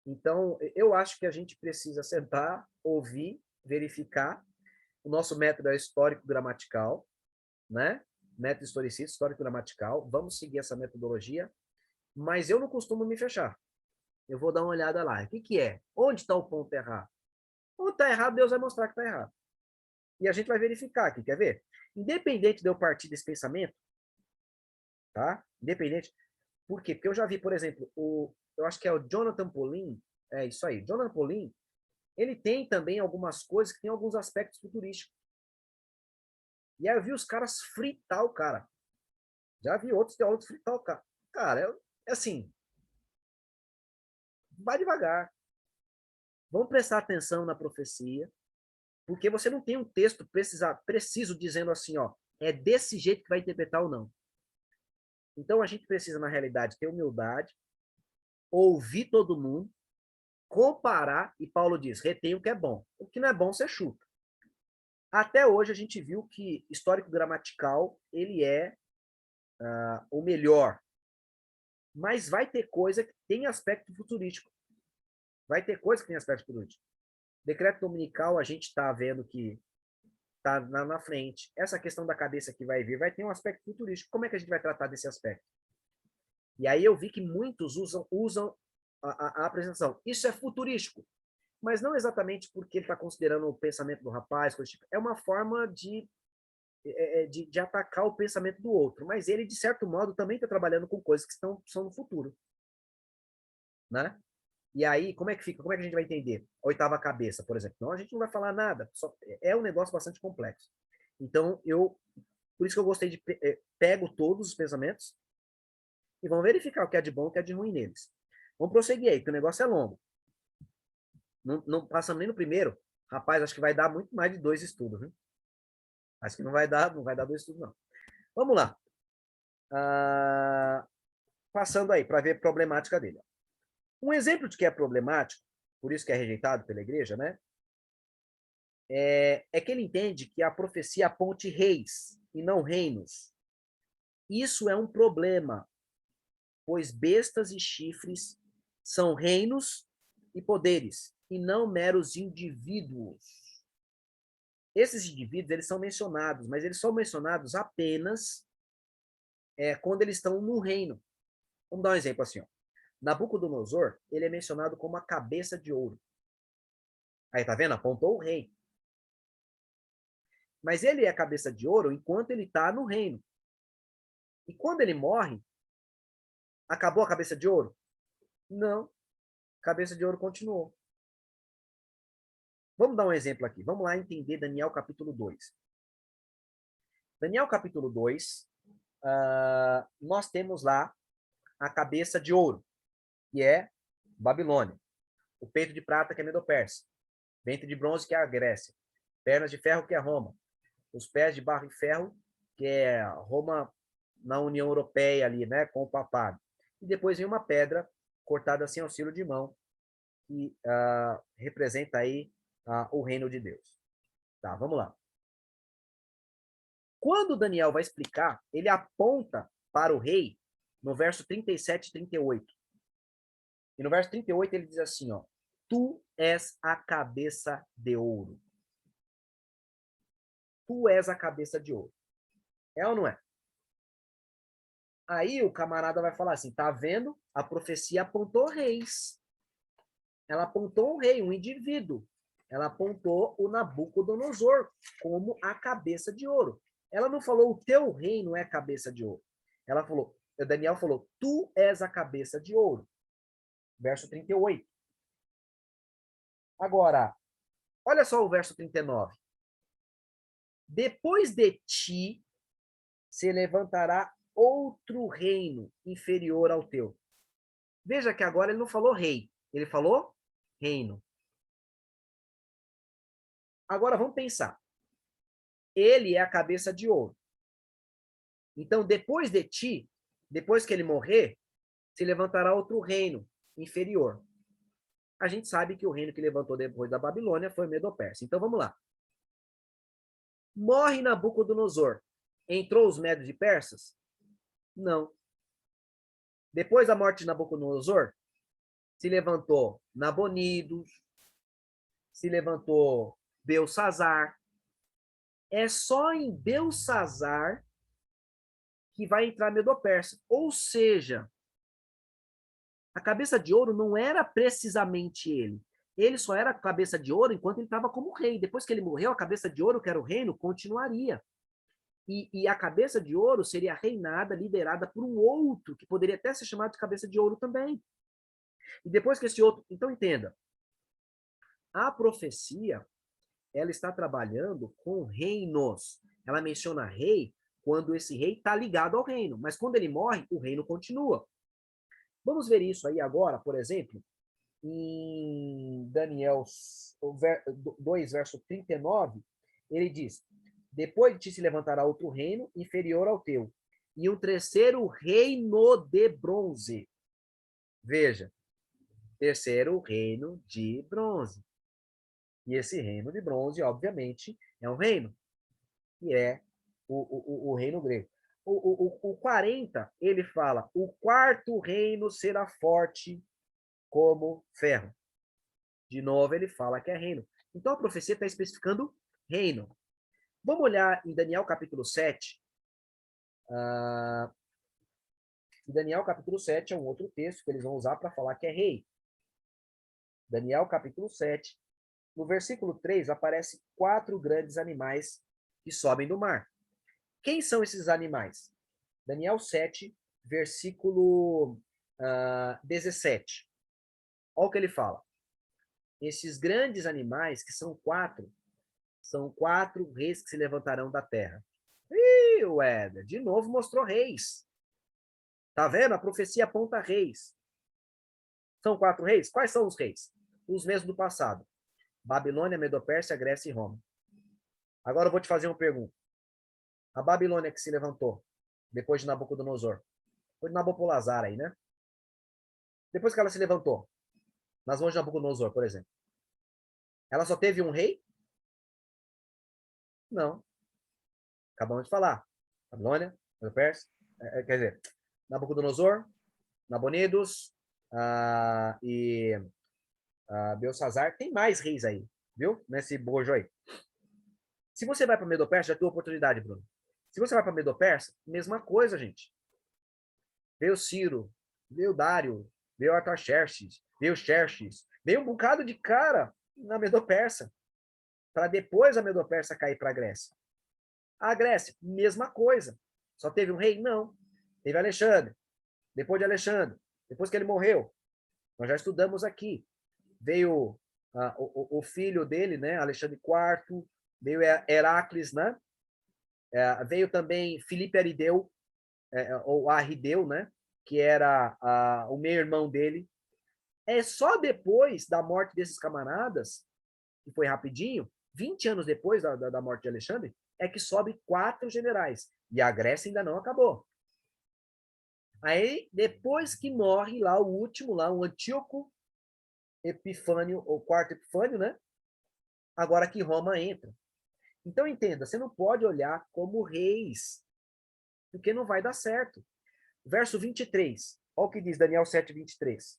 Então, eu acho que a gente precisa sentar, ouvir, verificar. O nosso método é histórico-gramatical, né? Método historicista, histórico-gramatical. Vamos seguir essa metodologia, mas eu não costumo me fechar. Eu vou dar uma olhada lá. O que, que é? Onde está o ponto errado? Onde está errado, Deus vai mostrar que está errado. E a gente vai verificar aqui, quer ver? Independente de eu partir desse pensamento, tá? Independente. Por quê? Porque eu já vi, por exemplo, eu acho que é o Jonathan Paulin, é isso aí, Jonathan Paulin, ele tem também algumas coisas que tem alguns aspectos futurísticos. E aí eu vi os caras fritar o cara. Já vi outros teólogos fritar o cara. Cara, é assim, vai devagar. Vamos prestar atenção na profecia, porque você não tem um texto preciso dizendo assim, ó, é desse jeito que vai interpretar ou não. Então a gente precisa, na realidade, ter humildade, ouvir todo mundo, comparar, e Paulo diz, retém o que é bom. O que não é bom, você chuta. Até hoje a gente viu que histórico-gramatical, ele é o melhor. Mas vai ter coisa que tem aspecto futurístico. Vai ter coisa que tem aspecto futurístico. Decreto dominical, a gente está vendo que está na frente. Essa questão da cabeça que vai vir vai ter um aspecto futurístico. Como é que a gente vai tratar desse aspecto? E aí eu vi que muitos usam a apresentação. Isso é futurístico. Mas não exatamente porque ele está considerando o pensamento do rapaz, tipo. É uma forma de atacar o pensamento do outro. Mas ele, de certo modo, também está trabalhando com coisas que são no futuro. Né? E aí, como é que fica? Como é que a gente vai entender? A oitava cabeça, por exemplo. Não, a gente não vai falar nada. É um negócio bastante complexo. Então, por isso que eu gostei de pego todos os pensamentos e vamos verificar o que é de bom e o que é de ruim neles. Vamos prosseguir aí, porque o negócio é longo. Não passamos nem no primeiro. Rapaz, acho que vai dar muito mais de 2 estudos, viu? Acho que não vai dar 2 estudos, não. Vamos lá. Passando aí, para ver a problemática dele. Um exemplo de que é problemático, por isso que é rejeitado pela igreja, né? É que ele entende que a profecia aponte reis e não reinos. Isso é um problema, pois bestas e chifres são reinos e poderes, e não meros indivíduos. Esses indivíduos, eles são mencionados, mas eles são mencionados apenas quando eles estão no reino. Vamos dar um exemplo assim, ó. Nabucodonosor, ele é mencionado como a cabeça de ouro. Aí, tá vendo? Apontou o rei. Mas ele é a cabeça de ouro enquanto ele está no reino. E quando ele morre, acabou a cabeça de ouro? Não. A cabeça de ouro continuou. Vamos dar um exemplo aqui. Vamos lá entender Daniel capítulo 2. Daniel capítulo 2, nós temos lá a cabeça de ouro, que é Babilônia. O peito de prata, que é Medo-Pérsia. Ventre de bronze, que é a Grécia. Pernas de ferro, que é Roma. Os pés de barro e ferro, que é Roma na União Europeia ali, né, com o papado. E depois vem uma pedra cortada sem auxílio de mão, que representa aí o reino de Deus. Tá, vamos lá. Quando Daniel vai explicar, ele aponta para o rei no verso 37 e 38. E no verso 38 ele diz assim, ó, tu és a cabeça de ouro. Tu és a cabeça de ouro. É ou não é? Aí o camarada vai falar assim, tá vendo? A profecia apontou reis. Ela apontou um rei, um indivíduo. Ela apontou o Nabucodonosor como a cabeça de ouro. Ela não falou, o teu reino é cabeça de ouro. Ela falou, Daniel falou, tu és a cabeça de ouro. Verso 38. Agora, olha só o verso 39. Depois de ti se levantará outro reino inferior ao teu. Veja que agora ele não falou rei, ele falou reino. Agora vamos pensar. Ele é a cabeça de ouro. Então, depois de ti, depois que ele morrer, se levantará outro reino inferior. A gente sabe que o reino que levantou depois da Babilônia foi o Medo-Persa. Então, vamos lá. Morre Nabucodonosor. Entrou os Medos e Persas? Não. Depois da morte de Nabucodonosor, se levantou Nabonidos, se levantou Belsazar. É só em Belsazar que vai entrar Medo-Persa. Ou seja, a cabeça de ouro não era precisamente ele. Ele só era cabeça de ouro enquanto ele estava como rei. Depois que ele morreu, a cabeça de ouro, que era o reino, continuaria. E a cabeça de ouro seria reinada, liderada por um outro, que poderia até ser chamado de cabeça de ouro também. E depois que esse outro... Então, entenda. A profecia, ela está trabalhando com reinos. Ela menciona rei quando esse rei está ligado ao reino. Mas quando ele morre, o reino continua. Vamos ver isso aí agora, por exemplo, em Daniel 2, verso 39, ele diz, depois de ti se levantará outro reino inferior ao teu, e um terceiro reino de bronze. Veja, terceiro reino de bronze. E esse reino de bronze, obviamente, é um reino, que é o reino grego. O 40, ele fala, o quarto reino será forte como ferro. De novo, ele fala que é reino. Então, a profecia está especificando reino. Vamos olhar em Daniel capítulo 7. Daniel capítulo 7 é um outro texto que eles vão usar para falar que é rei. Daniel capítulo 7. No versículo 3, aparecem 4 grandes animais que sobem do mar. Quem são esses animais? Daniel 7, versículo 17. Olha o que ele fala. Esses grandes animais, que são 4, são 4 reis que se levantarão da terra. Ih, Éder, de novo mostrou reis. Tá vendo? A profecia aponta reis. São 4 reis? Quais são os reis? Os mesmos do passado. Babilônia, Medo-Pérsia, Grécia e Roma. Agora eu vou te fazer uma pergunta. A Babilônia que se levantou depois de Nabucodonosor, foi de Nabopolassar aí, né? Depois que ela se levantou, nas mãos de Nabucodonosor, por exemplo, ela só teve um rei? Não. Acabamos de falar. Babilônia, Medo-Pérsia, quer dizer, Nabucodonosor, Nabonidos e Belsazar. Tem mais reis aí, viu? Nesse bojo aí. Se você vai para Medo-Persa, já tem oportunidade, Bruno. Se você vai para Medo-Persa, mesma coisa, gente. Veio Ciro, veio Dário, veio Artaxerxes, veio Xerxes, veio um bocado de cara na Medo-Persa, para depois a Medo-Persa cair para a Grécia. A Grécia, mesma coisa. Só teve um rei? Não. Teve Alexandre. Depois de Alexandre, depois que ele morreu, nós já estudamos aqui. Veio o filho dele, né, Alexandre IV, veio Heracles, né? Veio também Filipe Arideu, ou Arrideu, né? Que era o meio-irmão dele. É só depois da morte desses camaradas, que foi rapidinho, 20 anos depois da morte de Alexandre, é que sobe 4 generais. E a Grécia ainda não acabou. Aí, depois que morre lá o último, lá, o Antíoco Epifânio, o quarto Epifânio, né? Agora que Roma entra. Então, entenda, você não pode olhar como reis, porque não vai dar certo. Verso 23, olha o que diz Daniel 7, 23.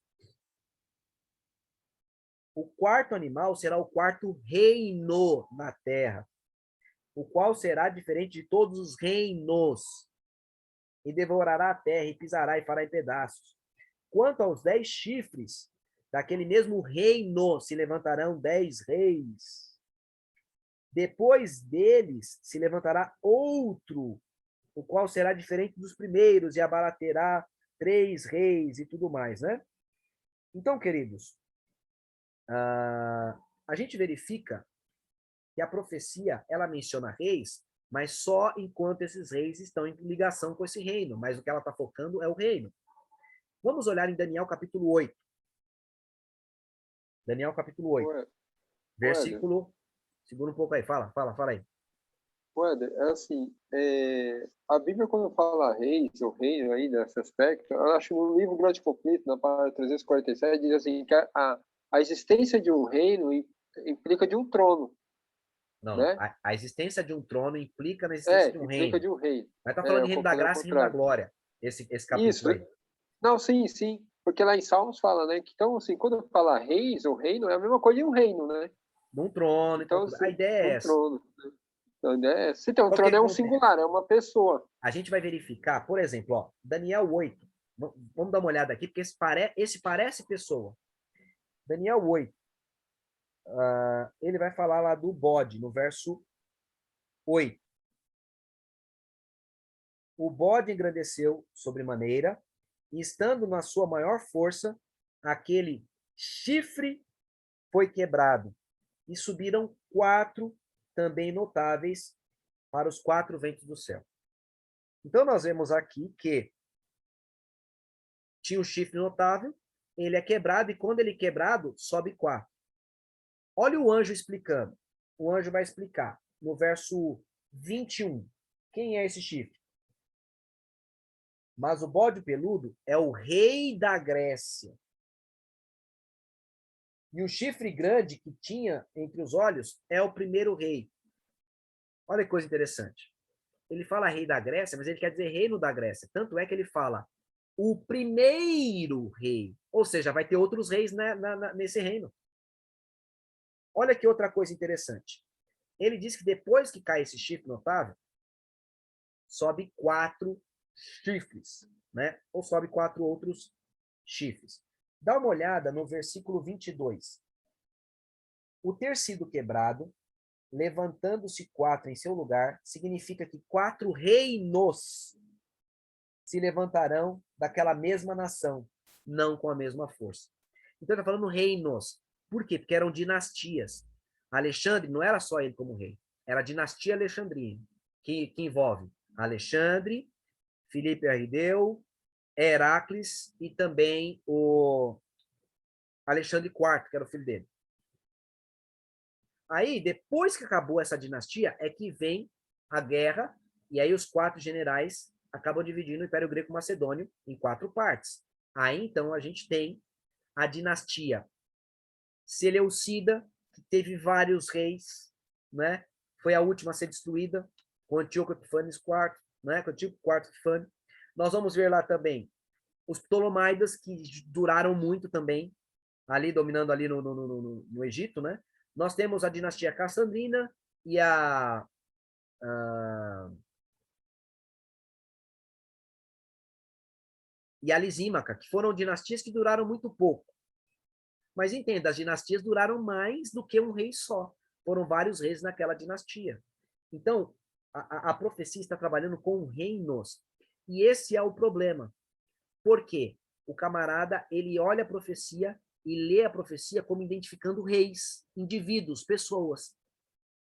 O quarto animal será o quarto reino na terra, o qual será diferente de todos os reinos, e devorará a terra, e pisará, e fará em pedaços. Quanto aos 10 chifres, daquele mesmo reino se levantarão 10 reis. Depois deles se levantará outro, o qual será diferente dos primeiros, e abaterá 3 reis e tudo mais, né? Então, queridos, a gente verifica que a profecia, ela menciona reis, mas só enquanto esses reis estão em ligação com esse reino, mas o que ela está focando é o reino. Vamos olhar em Daniel capítulo 8. Daniel capítulo 8, Ué, versículo... Segura um pouco aí, fala aí. Éder, é assim, a Bíblia, quando fala reis ou reino aí, nesse aspecto, eu acho que no livro Grande Conflito, na página 347, diz assim, que a existência de um reino implica de um trono, Não, né? a existência de um trono implica na existência de um Implica reino. de um reino. Mas tá falando de reino Eu da falei ao graça e reino da contrário. glória, esse capítulo Isso. aí. Não, sim, sim. Porque lá em Salmos fala, né? Que, então, assim, quando fala reis ou reino, é a mesma coisa de um reino, né? De um trono, então Então, tudo. A ideia é um essa. trono. Então, né? Se tem um Então, o que trono, que é um acontece? singular, é uma pessoa. A gente vai verificar, por exemplo, ó, Daniel 8. Vamos dar uma olhada aqui, porque esse parece pessoa. Daniel 8. Ele vai falar lá do bode, no verso 8. O bode engrandeceu sobremaneira, e estando na sua maior força, aquele chifre foi quebrado, e subiram 4 também notáveis para os 4 ventos do céu. Então, nós vemos aqui que tinha um chifre notável, ele é quebrado, e quando ele é quebrado, sobe 4. Olha o anjo explicando. O anjo vai explicar no verso 21. Quem é esse chifre? Mas o bode peludo é o rei da Grécia. E o chifre grande que tinha entre os olhos é o primeiro rei. Olha que coisa interessante. Ele fala rei da Grécia, mas ele quer dizer reino da Grécia. Tanto é que ele fala o primeiro rei. Ou seja, vai ter outros reis nesse reino. Olha que outra coisa interessante. Ele diz que depois que cai esse chifre notável, sobe 4 chifres, né? Ou sobe 4 outros chifres. Dá uma olhada no versículo 22. O ter sido quebrado, levantando-se 4 em seu lugar, significa que 4 reinos se levantarão daquela mesma nação, não com a mesma força. Então, está falando reinos. Por quê? Porque eram dinastias. Alexandre não era só ele como rei, era a dinastia alexandrina, que envolve Alexandre, Filipe Ardeu, Heracles e também o Alexandre IV, que era o filho dele. Aí, depois que acabou essa dinastia, é que vem a guerra, e aí os 4 generais acabam dividindo o Império Greco-Macedônio em 4 partes. Aí, então, a gente tem a dinastia Seleucida, que teve vários reis, né? Foi a última a ser destruída, com Antíoco Epífanes IV, né? Com Antíoco IV Epífanes. Nós vamos ver lá também os Ptolomaidas, que duraram muito também, ali dominando ali no Egito, né? Nós temos a dinastia Cassandrina e a Lisímaca, que foram dinastias que duraram muito pouco. Mas entenda, as dinastias duraram mais do que um rei só. Foram vários reis naquela dinastia. Então, a profecia está trabalhando com reinos. E esse é o problema. Por quê? O camarada, ele olha a profecia e lê a profecia como identificando reis, indivíduos, pessoas.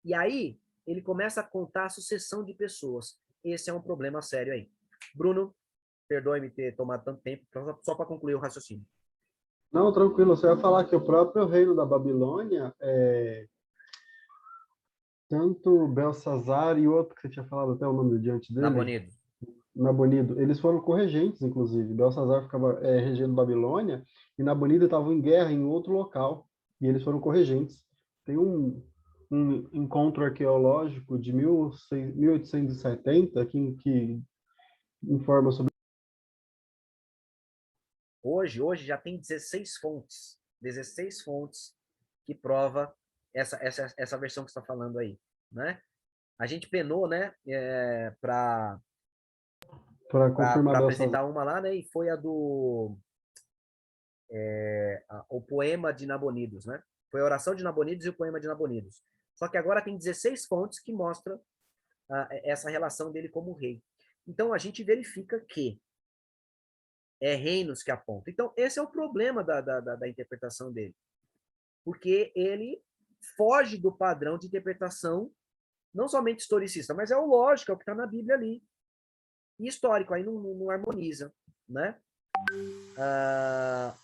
E aí, ele começa a contar a sucessão de pessoas. Esse é um problema sério aí. Bruno, perdoe-me ter tomado tanto tempo, só para concluir o raciocínio. Não, tranquilo. Você vai falar que o próprio reino da Babilônia, tanto Belsazar e outro que você tinha falado até o nome diante dele, Nabonido. Nabonido, eles foram corregentes, inclusive. Belsazar ficava regendo Babilônia e Nabonido estava em guerra em outro local e eles foram corregentes. Tem um encontro arqueológico de 1870 que informa sobre... Hoje já tem 16 fontes que prova essa versão que você está falando aí, né? A gente penou, né, para confirmar dessas... apresentar uma lá, né, e foi a do o poema de Nabonidos, né? Foi a oração de Nabonidos e o poema de Nabonidos. Só que agora tem 16 fontes que mostram essa relação dele como rei. Então a gente verifica que é reinos que aponta. Então esse é o problema da interpretação dele, porque ele foge do padrão de interpretação não somente historicista, mas é o lógico, é o que está na Bíblia ali. E histórico, aí não harmoniza, né?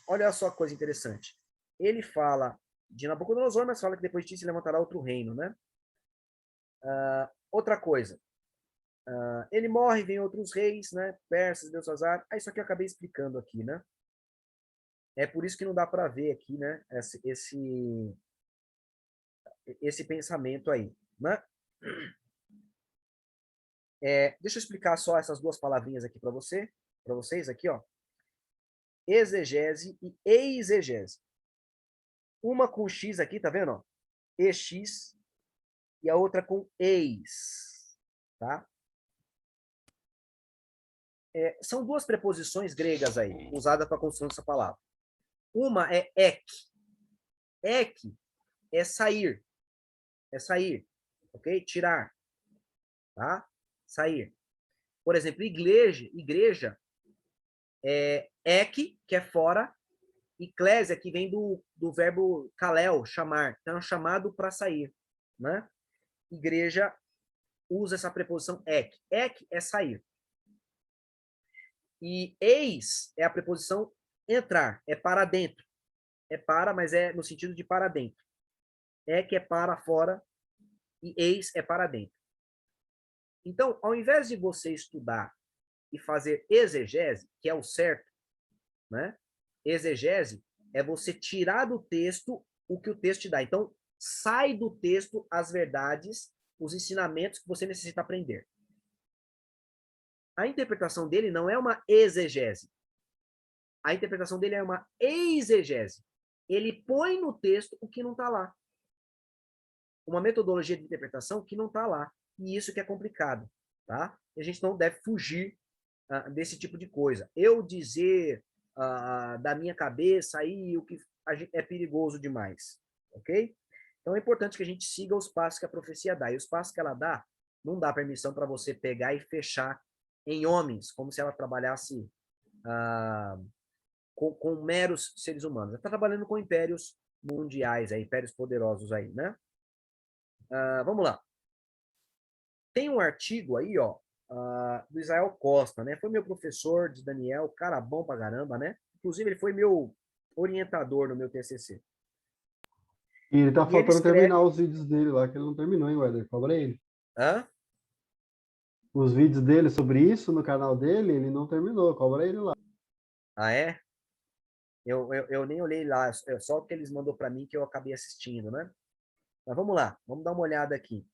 Olha só que coisa interessante. Ele fala de Nabucodonosor, mas fala que depois disso se levantará outro reino, né? Outra coisa. Ele morre, vem outros reis, né? Persas, Belsazar. Isso aqui eu acabei explicando aqui, né? É por isso que não dá para ver aqui, né? Esse pensamento aí, né? Deixa eu explicar só essas duas palavrinhas aqui para vocês aqui, ó. Exegese e exegese. Uma com X aqui, tá vendo? Ó? EX e a outra com eis, tá? São duas preposições gregas aí, usadas para a construção dessa palavra. Uma é ek. Ek é sair. É sair, ok? Tirar, tá? Sair. Por exemplo, igreja é ek, que é fora, e clésia, que vem do verbo kalel, chamar. Então, é um chamado para sair, né? Igreja usa essa preposição ek. Ek é sair. E eis é a preposição entrar, é para dentro. É para, mas é no sentido de para dentro. Ek é para fora e eis é para dentro. Então, ao invés de você estudar e fazer exegese, que é o certo, né? Exegese é você tirar do texto o que o texto te dá. Então, sai do texto as verdades, os ensinamentos que você necessita aprender. A interpretação dele não é uma exegese. A interpretação dele é uma exegese. Ele põe no texto o que não está lá. Uma metodologia de interpretação que não está lá. E isso que é complicado, tá? E a gente não deve fugir desse tipo de coisa. Eu dizer da minha cabeça aí o que é perigoso demais, ok? Então é importante que a gente siga os passos que a profecia dá. E os passos que ela dá, não dá permissão para você pegar e fechar em homens, como se ela trabalhasse com meros seres humanos. Ela está trabalhando com impérios mundiais, impérios poderosos aí, né? Vamos lá. Tem um artigo aí, ó, do Israel Costa, né? Foi meu professor de Daniel, cara bom pra caramba, né? Inclusive, ele foi meu orientador no meu TCC. E ele tá E ele faltando escreve... terminar os vídeos dele lá, que ele não terminou, hein, Weller? Cobra ele. Hã? Os vídeos dele sobre isso no canal dele, ele não terminou, cobra ele lá. Ah, é? Eu nem olhei lá, só o que eles mandou para mim que eu acabei assistindo, né? Mas vamos lá, vamos dar uma olhada aqui.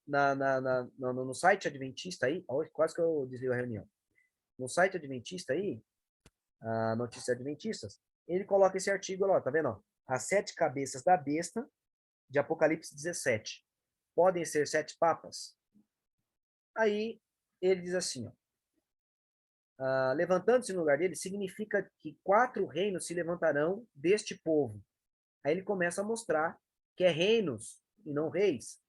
No site Adventista aí, quase que eu desligo a reunião. No site Adventista aí, Notícias Adventistas, ele coloca esse artigo lá, tá vendo? Ó? As 7 cabeças da besta, de Apocalipse 17. Podem ser 7 papas? Aí ele diz assim, ó, levantando-se no lugar dele, significa que 4 reinos se levantarão deste povo. Aí ele começa a mostrar que é reinos e não reis.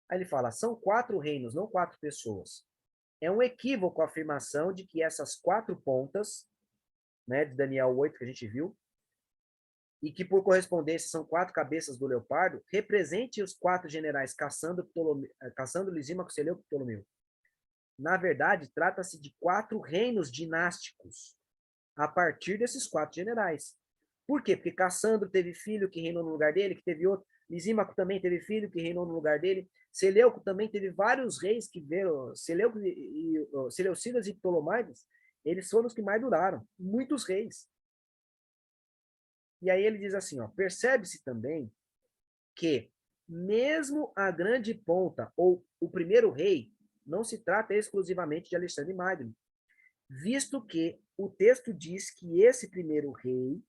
Aí ele fala, são 4 reinos, não 4 pessoas. É um equívoco a afirmação de que essas 4 pontas, né, de Daniel 8, que a gente viu, e que por correspondência são 4 cabeças do leopardo, represente os 4 generais Cassandro, Lisímaco, Seleuco e Ptolomeu. Na verdade, trata-se de 4 reinos dinásticos, a partir desses 4 generais. Por quê? Porque Cassandro teve filho que reinou no lugar dele, que teve outro. Lisímaco também teve filho que reinou no lugar dele. Seleuco também teve vários reis que veio. Seleucidas e Ptolomaides, eles foram os que mais duraram. Muitos reis. E aí ele diz assim, ó, percebe-se também que Mesmo a grande ponta, ou o primeiro rei, não se trata exclusivamente de Alexandre Magno, visto que o texto diz que esse primeiro rei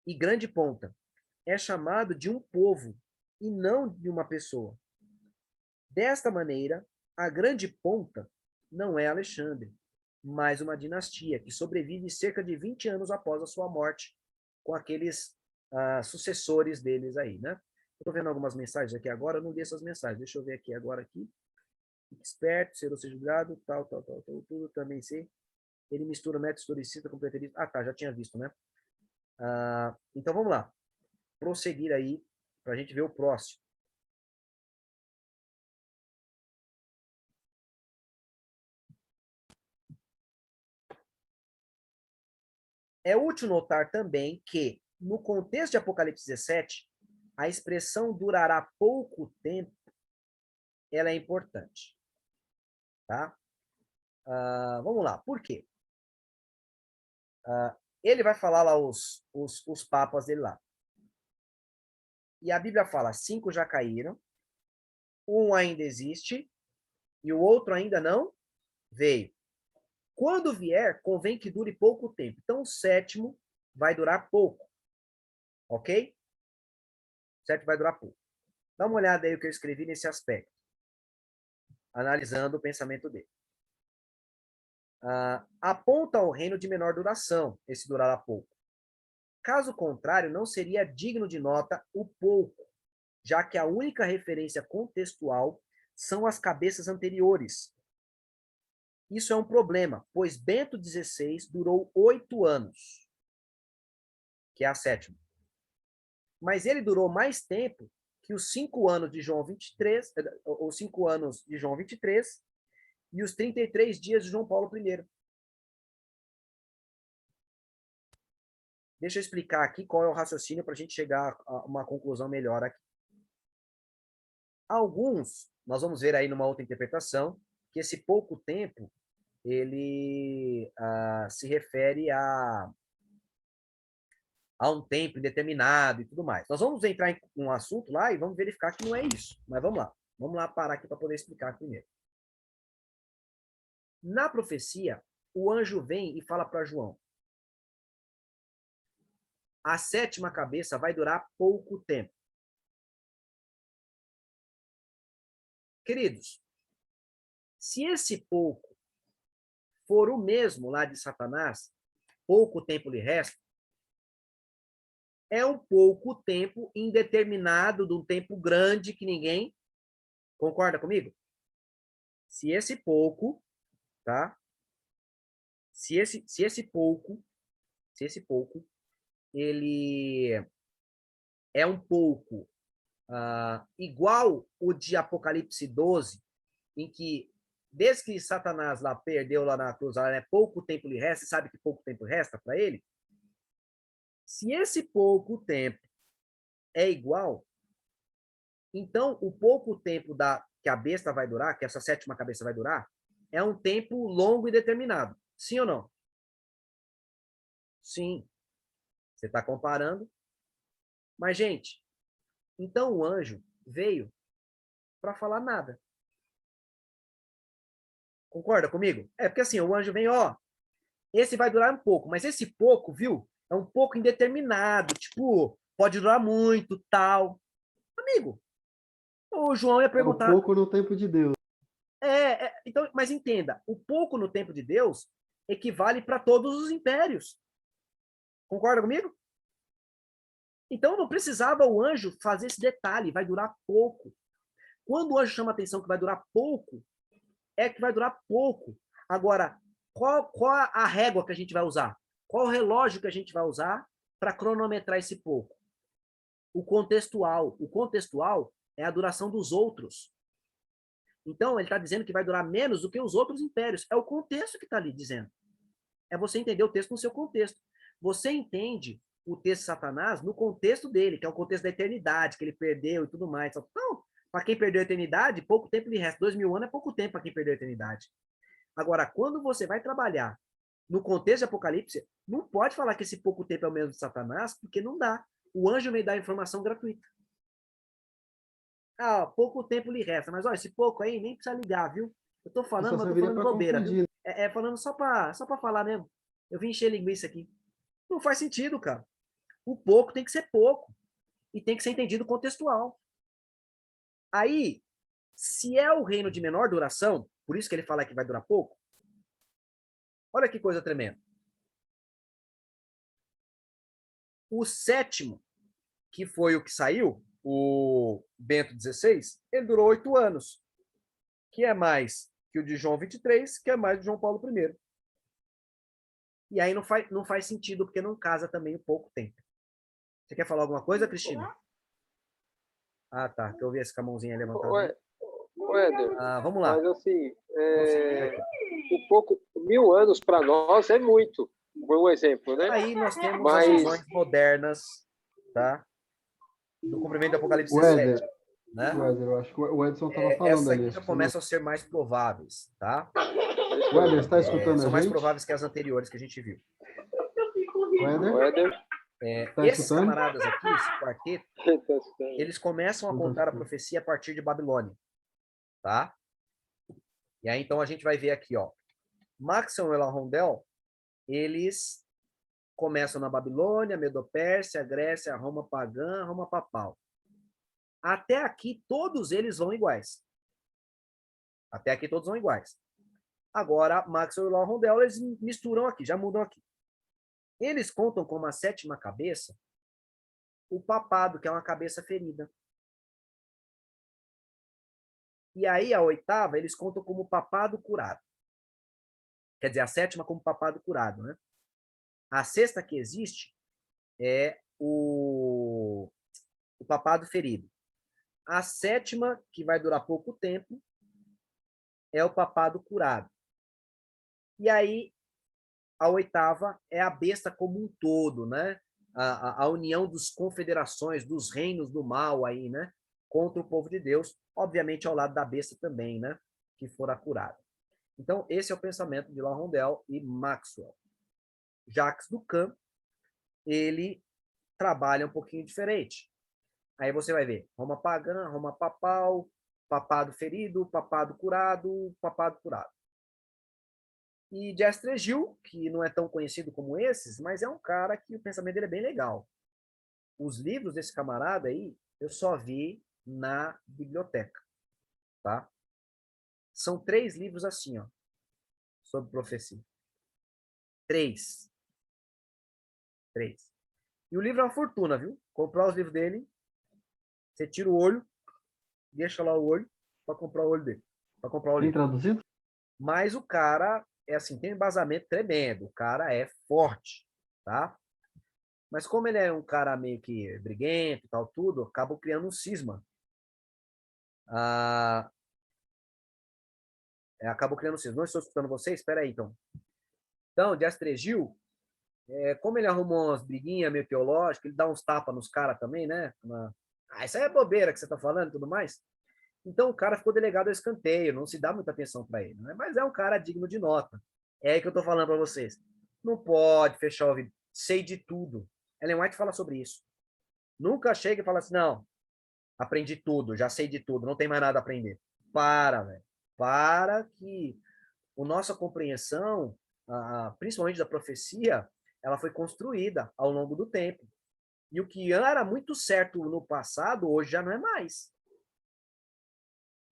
e grande ponta é chamado de um povo e não de uma pessoa. Desta maneira, a grande ponta não é Alexandre, mas uma dinastia que sobrevive cerca de 20 anos após a sua morte, com aqueles sucessores deles aí, né? Estou vendo algumas mensagens aqui agora, eu não li essas mensagens, deixa eu ver aqui agora aqui. Fique esperto, ser ou seja julgado, tal, tudo também sei. Ele mistura método historicista com preterista. Ah, tá, já tinha visto, né? Então vamos lá. Prosseguir aí, para a gente ver o próximo. É útil notar também que, no contexto de Apocalipse 17, a expressão durará pouco tempo, ela é importante. Tá? Vamos lá, por quê? Ele vai falar lá os papas dele lá. E a Bíblia fala, 5 já caíram, um ainda existe, e o outro ainda não veio. Quando vier, convém que dure pouco tempo. Então, o 7º vai durar pouco. Ok? O 7º vai durar pouco. Dá uma olhada aí o que eu escrevi nesse aspecto. Analisando o pensamento dele. Aponta ao reino de menor duração, esse durará pouco. Caso contrário, não seria digno de nota o pouco, já que a única referência contextual são as cabeças anteriores. Isso é um problema, pois Bento XVI durou 8 anos, que é a 7ª. Mas ele durou mais tempo que os 5 anos de João 23, os 5 anos de João 23 e os 33 dias de João Paulo I. Deixa eu explicar aqui qual é o raciocínio para a gente chegar a uma conclusão melhor aqui. Alguns, nós vamos ver aí numa outra interpretação, que esse pouco tempo, ele se refere a um tempo indeterminado e tudo mais. Nós vamos entrar em um assunto lá e vamos verificar que não é isso. Mas vamos lá. Vamos lá parar aqui para poder explicar primeiro. Na profecia, o anjo vem e fala para João: a 7ª cabeça vai durar pouco tempo. Queridos, se esse pouco for o mesmo lá de Satanás, pouco tempo lhe resta, é um pouco tempo indeterminado, de um tempo grande que ninguém concorda comigo? Se esse pouco, tá? Se esse pouco, ele é um pouco igual o de Apocalipse 12, em que desde que Satanás lá perdeu lá na cruz, pouco tempo lhe resta, sabe que pouco tempo resta para ele? Se esse pouco tempo é igual, então o pouco tempo que a besta vai durar, que essa 7ª cabeça vai durar, é um tempo longo e determinado. Sim ou não? Sim. Você está comparando. Mas, gente, então o anjo veio para falar nada. Concorda comigo? É porque assim, o anjo vem, ó, esse vai durar um pouco, mas esse pouco, viu? É um pouco indeterminado, tipo, pode durar muito, tal. Amigo, o João ia É o perguntar. pouco no tempo de Deus. Então, mas entenda, o pouco no tempo de Deus equivale para todos os impérios. Concorda comigo? Então não precisava o anjo fazer esse detalhe, vai durar pouco. Quando o anjo chama a atenção que vai durar pouco, é que vai durar pouco. Agora, qual a régua que a gente vai usar? Qual o relógio que a gente vai usar para cronometrar esse pouco? O contextual. O contextual é a duração dos outros. Então, ele está dizendo que vai durar menos do que os outros impérios. É o contexto que está ali dizendo. É você entender o texto no seu contexto. Você entende o texto de Satanás no contexto dele, que é o contexto da eternidade, que ele perdeu e tudo mais. Então, para quem perdeu a eternidade, pouco tempo lhe resta. 2000 anos é pouco tempo para quem perdeu a eternidade. Agora, quando você vai trabalhar no contexto de Apocalipse, não pode falar que esse pouco tempo é o mesmo de Satanás, porque não dá. o anjo me dá informação gratuita. Ah, pouco tempo lhe resta, mas olha, esse pouco aí nem precisa ligar, viu? Eu tô falando, mas eu tô falando bobeira, viu? Falando só pra falar mesmo. Eu vim encher linguiça aqui. Não faz sentido, cara. O pouco tem que ser pouco. E tem que ser entendido contextual. Aí, se é o reino de menor duração, por isso que ele fala que vai durar pouco, olha que coisa tremenda. O sétimo, que foi o que saiu, o Bento XVI, ele durou 8 anos, que é mais que o de João 23, que é mais de João Paulo I. E aí não faz sentido, porque não casa também o pouco tempo. Você quer falar alguma coisa, Cristina? Ah, tá, que eu vi essa com a mãozinha levantada. Éder, vamos lá. Mas assim, um pouco, 1000 anos para nós é muito. Foi um exemplo, né? Aí nós temos as visões modernas, tá? Do cumprimento do Apocalipse 17. Né? Éder, eu acho que o Edson estava falando ali. Essas aqui já começam a ser mais prováveis, tá? O Éder, está escutando a gente? São mais prováveis que as anteriores que a gente viu. O Éder? Esses camaradas aqui, esse quarteto, eles começam a contar a profecia a partir de Babilônia, tá? E aí, então, a gente vai ver aqui, ó. Maxwell e Larondel, eles começam na Babilônia, Medopérsia, Grécia, Roma pagã, Roma papal. Até aqui, todos eles vão iguais. Até aqui, todos vão iguais. Agora, Maxwell e Larondel, eles misturam aqui, já mudam aqui. Eles contam como a sétima cabeça o papado, que é uma cabeça ferida. E aí, a oitava, eles contam como papado curado. Quer dizer, a sétima como papado curado, né? A sexta que existe é o papado ferido. A sétima, que vai durar pouco tempo, é o papado curado. E aí, a oitava é a besta como um todo, né? A união dos confederações, dos reinos do mal aí, né? Contra o povo de Deus, obviamente ao lado da besta também, né? Que fora curada. Então, esse é o pensamento de Larondel e Maxwell. Jacques Ducan, ele trabalha um pouquinho diferente. Aí você vai ver Roma pagã, Roma papal, papado ferido, papado curado, papado curado. E de Estrégil, que não é tão conhecido como esses, mas é um cara que o pensamento dele é bem legal. Os livros desse camarada aí, eu só vi na biblioteca, tá? São 3 livros assim, ó, sobre profecia. 3. E o livro é uma fortuna, viu? Comprar os livros dele, você tira o olho, deixa lá o olho, para comprar o olho dele. Para comprar o livro. Tem traduzido? Mas o cara, assim, tem um embasamento tremendo. O cara é forte, tá? Mas como ele é um cara meio que briguento e tal, tudo, acabou criando um cisma. Acabou criando um cisma. Não estou escutando vocês? Espera aí, então. Então, de Astregil, como ele arrumou umas briguinhas meio teológicas, ele dá uns tapas nos caras também, né? Isso aí é bobeira que você tá falando e tudo mais. Então, o cara ficou delegado ao escanteio, não se dá muita atenção para ele, né? Mas é um cara digno de nota. É aí que eu tô falando para vocês. Não pode fechar o ouvido. Sei de tudo. Ellen White fala sobre isso. Nunca chega e fala assim, não, aprendi tudo, já sei de tudo, não tem mais nada a aprender. Para, velho. Para que a nossa compreensão, principalmente da profecia, ela foi construída ao longo do tempo. E o que era muito certo no passado, hoje já não é mais.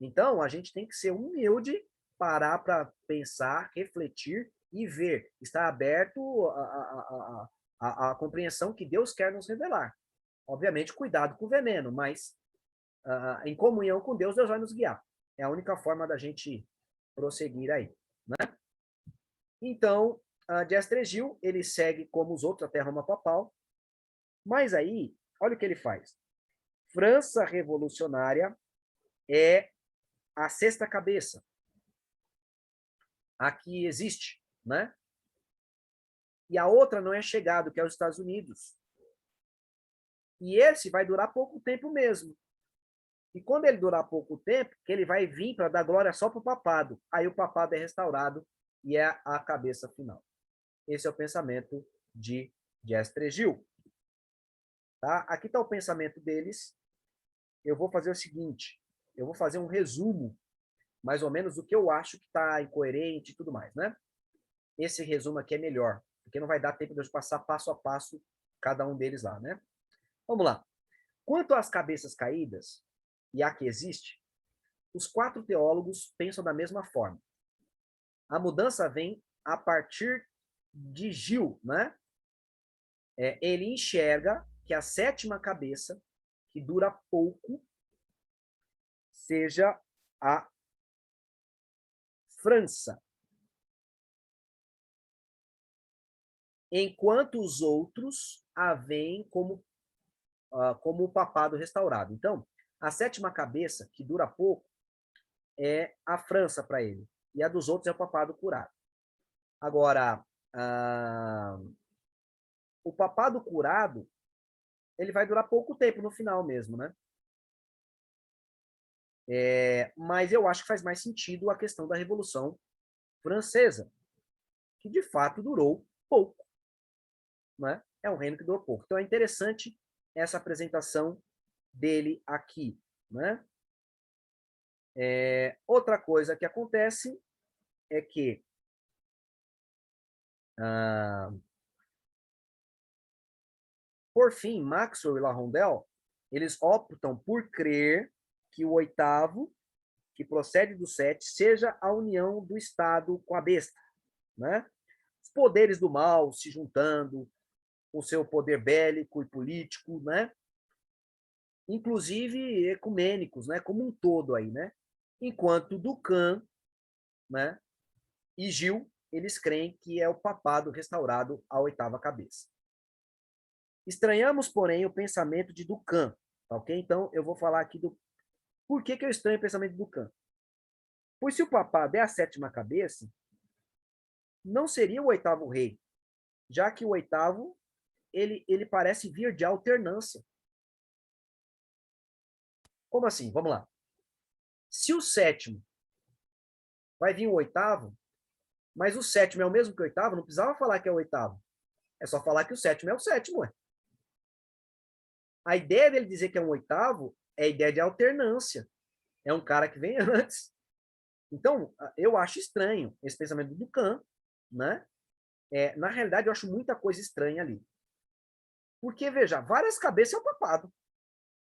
Então, a gente tem que ser humilde, parar para pensar, refletir e ver. Estar aberto à compreensão que Deus quer nos revelar. Obviamente, cuidado com o veneno, mas em comunhão com Deus, Deus vai nos guiar. É a única forma da gente prosseguir aí. Né? Então, de Astregil, ele segue como os outros até Roma Papal. Mas aí, olha o que ele faz. França Revolucionária é a sexta cabeça. Aqui existe, né? E a outra não é chegado, que é os Estados Unidos. E esse vai durar pouco tempo mesmo. E quando ele durar pouco tempo, que ele vai vir para dar glória só para o papado. Aí o papado é restaurado e é a cabeça final. Esse é o pensamento de Estregil. Tá? Aqui está o pensamento deles. Eu vou fazer o seguinte, eu vou fazer um resumo, mais ou menos, do que eu acho que está incoerente e tudo mais, né? Esse resumo aqui é melhor, porque não vai dar tempo de eu passar passo a passo cada um deles lá, né? Vamos lá. Quanto às cabeças caídas, e a que existe, os 4 teólogos pensam da mesma forma. A mudança vem a partir de Gil, né? Ele enxerga que a 7ª cabeça, que dura pouco, seja a França, enquanto os outros a veem como o papado restaurado. Então, a 7ª cabeça, que dura pouco, é a França para ele, e a dos outros é o papado curado. Agora, o papado curado, ele vai durar pouco tempo no final mesmo, né? Mas eu acho que faz mais sentido a questão da Revolução Francesa, que de fato durou pouco, né? É um reino que durou pouco. Então é interessante essa apresentação dele aqui, né? Outra coisa que acontece é que por fim, Maxwell e La Rondelle, eles optam por crer que o 8º, que procede do 7, seja a união do Estado com a besta, né? Os poderes do mal se juntando, o seu poder bélico e político, né? Inclusive ecumênicos, né? Como um todo aí, né? Enquanto Ducan, né? E Gil, eles creem que é o papado restaurado à 8ª cabeça. Estranhamos, porém, o pensamento de Ducan, ok? Então, eu vou falar aqui do por que eu estranho o pensamento de Ducan. Pois se o papado é a 7ª cabeça, não seria o 8º rei, já que o 8º ele parece vir de alternância. Como assim? Vamos lá. Se o 7º vai vir o 8º, mas o 7º é o mesmo que o 8º, não precisava falar que é o 8º. É só falar que o 7º é o 7º. Ué. A ideia dele dizer que é um 8º é a ideia de alternância. É um cara que vem antes. Então, eu acho estranho esse pensamento do Ducan, né? Na realidade, eu acho muita coisa estranha ali. Porque, veja, várias cabeças é o papado.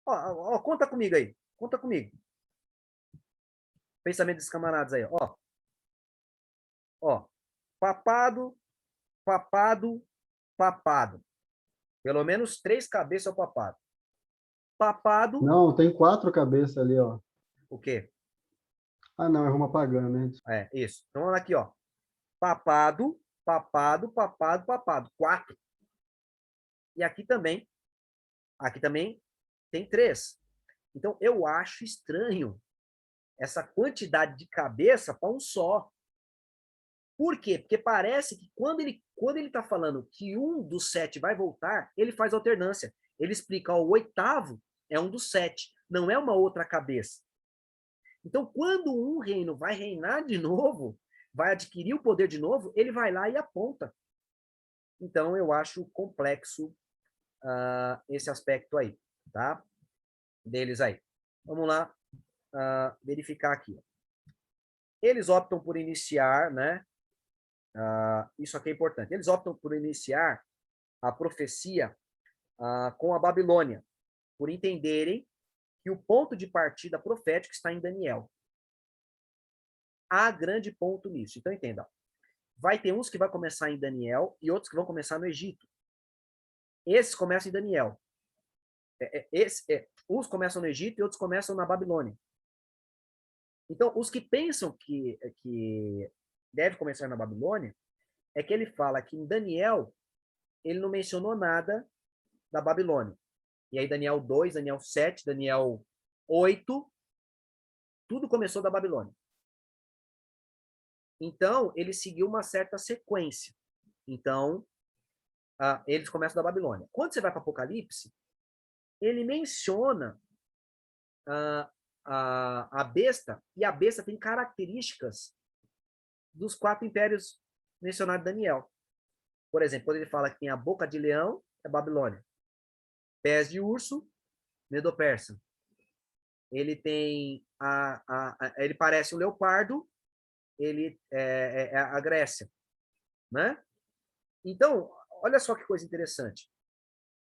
Ó, conta comigo aí. Conta comigo. Pensamento dos camaradas aí. Ó, papado, papado, papado. Pelo menos 3 cabeças é o papado. Papado, Não, tem 4 cabeças ali, ó. o quê? Ah, não, é Roma pagã, né? Isso. Então, olha aqui, ó. Papado, papado, papado, papado. 4. E aqui também tem 3. Então, eu acho estranho essa quantidade de cabeça para um só. Por quê? Porque parece que quando ele está falando que um dos 7 vai voltar, ele faz alternância. Ele explica, ó, o 8º é um dos 7, não é uma outra cabeça. Então, quando um reino vai reinar de novo, vai adquirir o poder de novo, ele vai lá e aponta. Então, eu acho complexo esse aspecto aí, tá? Deles aí. Vamos lá verificar aqui. Eles optam por iniciar, né? Isso aqui é importante. Eles optam por iniciar a profecia com a Babilônia, por entenderem que o ponto de partida profético está em Daniel. Há grande ponto nisso. Então, entenda. Vai ter uns que vai começar em Daniel e outros que vão começar no Egito. Esses começam em Daniel. Uns começam no Egito e outros começam na Babilônia. Então, os que pensam que deve começar na Babilônia, é que ele fala que em Daniel, ele não mencionou nada da Babilônia. E aí Daniel 2, Daniel 7, Daniel 8, tudo começou da Babilônia. Então, ele seguiu uma certa sequência. Então, eles começam da Babilônia. Quando você vai para Apocalipse, ele menciona a besta, e a besta tem características dos 4 impérios mencionados em Daniel. Por exemplo, quando ele fala que tem a boca de leão, é Babilônia. Pés de urso, Medo-Persa. Ele tem ele parece um leopardo, ele é a Grécia, né? Então, olha só que coisa interessante.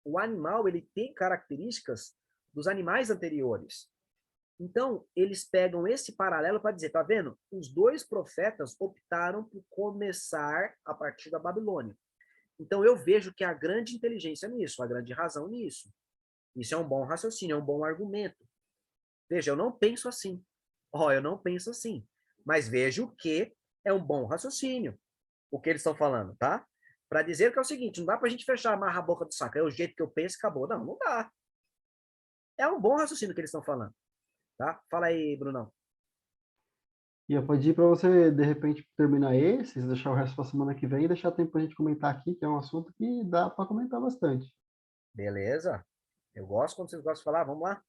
O animal, ele tem características dos animais anteriores. Então, eles pegam esse paralelo para dizer, tá vendo? Os dois profetas optaram por começar a partir da Babilônia. Então, eu vejo que há grande inteligência nisso, há grande razão nisso. Isso é um bom raciocínio, é um bom argumento. Veja, eu não penso assim. Eu não penso assim. Mas vejo que é um bom raciocínio o que eles estão falando, tá? Para dizer que é o seguinte, não dá para a gente fechar, amarrar a boca do saco. É o jeito que eu penso, acabou. Não, não dá. É um bom raciocínio que eles estão falando, tá? Fala aí, Brunão. E eu pedi para você, de repente, terminar esses, deixar o resto para semana que vem e deixar tempo para a gente comentar aqui, que é um assunto que dá para comentar bastante. Beleza? Eu gosto quando vocês gostam de falar. Vamos lá?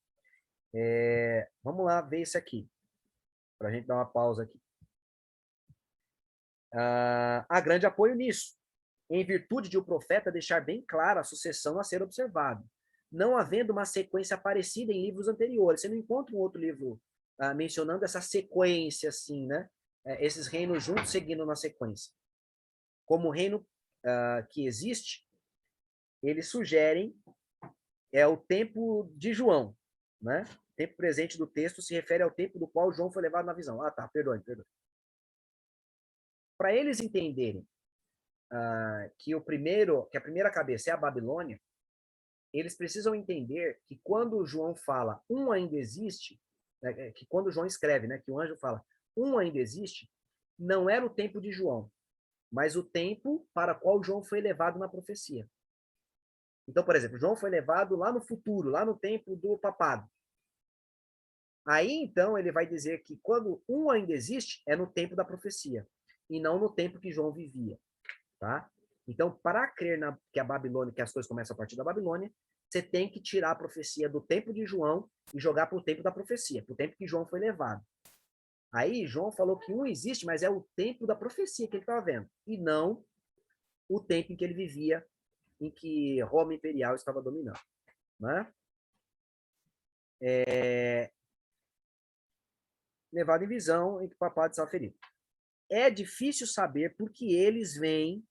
Vamos lá ver isso aqui, para a gente dar uma pausa aqui. Há grande apoio nisso, em virtude de o profeta deixar bem clara a sucessão a ser observada, não havendo uma sequência parecida em livros anteriores. Você não encontra um outro livro mencionando essa sequência assim, né? Esses reinos juntos seguindo na sequência. Como o reino que existe, eles sugerem o tempo de João, né? O tempo presente do texto se refere ao tempo do qual João foi levado na visão. Tá, perdoe. Para eles entenderem que a primeira cabeça é a Babilônia, eles precisam entender que quando João fala ainda existe, que quando João escreve, né, que o anjo fala ainda existe, não era o tempo de João, mas o tempo para o qual João foi levado na profecia. Então, por exemplo, João foi levado lá no futuro, lá no tempo do papado. Aí, então, ele vai dizer que quando ainda existe, é no tempo da profecia, e não no tempo que João vivia. Tá? Então, para crer que a Babilônia, que as coisas começam a partir da Babilônia, você tem que tirar a profecia do tempo de João e jogar para o tempo da profecia, para o tempo que João foi levado. Aí, João falou que existe, mas é o tempo da profecia que ele estava vendo, e não o tempo em que ele vivia, em que Roma Imperial estava dominando. Né? Levado em visão em que o papado estava ferido. É difícil saber por que eles veem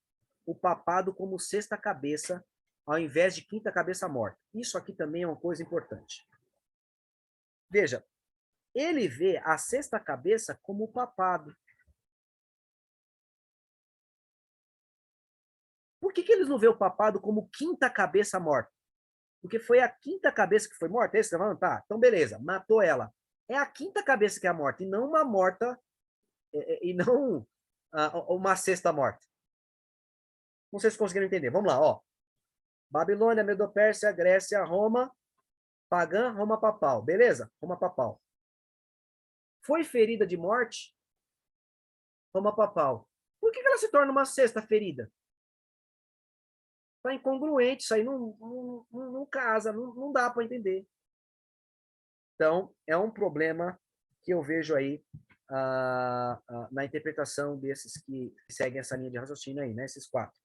o papado como sexta cabeça ao invés de quinta cabeça morta. Isso aqui também é uma coisa importante. Veja, ele vê a sexta cabeça como o papado. Por que eles não vê o papado como quinta cabeça morta? Porque foi a quinta cabeça que foi morta? É isso que você tá falando? Tá, então beleza, matou ela. É a quinta cabeça que é a morta, e não uma morta, e não uma sexta morta. Não sei se conseguiram entender. Vamos lá, ó. Babilônia, Medo-Pérsia, Grécia, Roma, pagã, Roma papal. Beleza? Roma papal. Foi ferida de morte, Roma papal. Por que ela se torna uma sexta ferida? Está incongruente, isso aí não casa, não dá para entender. Então, é um problema que eu vejo aí na interpretação desses que seguem essa linha de raciocínio aí, né? Esses 4.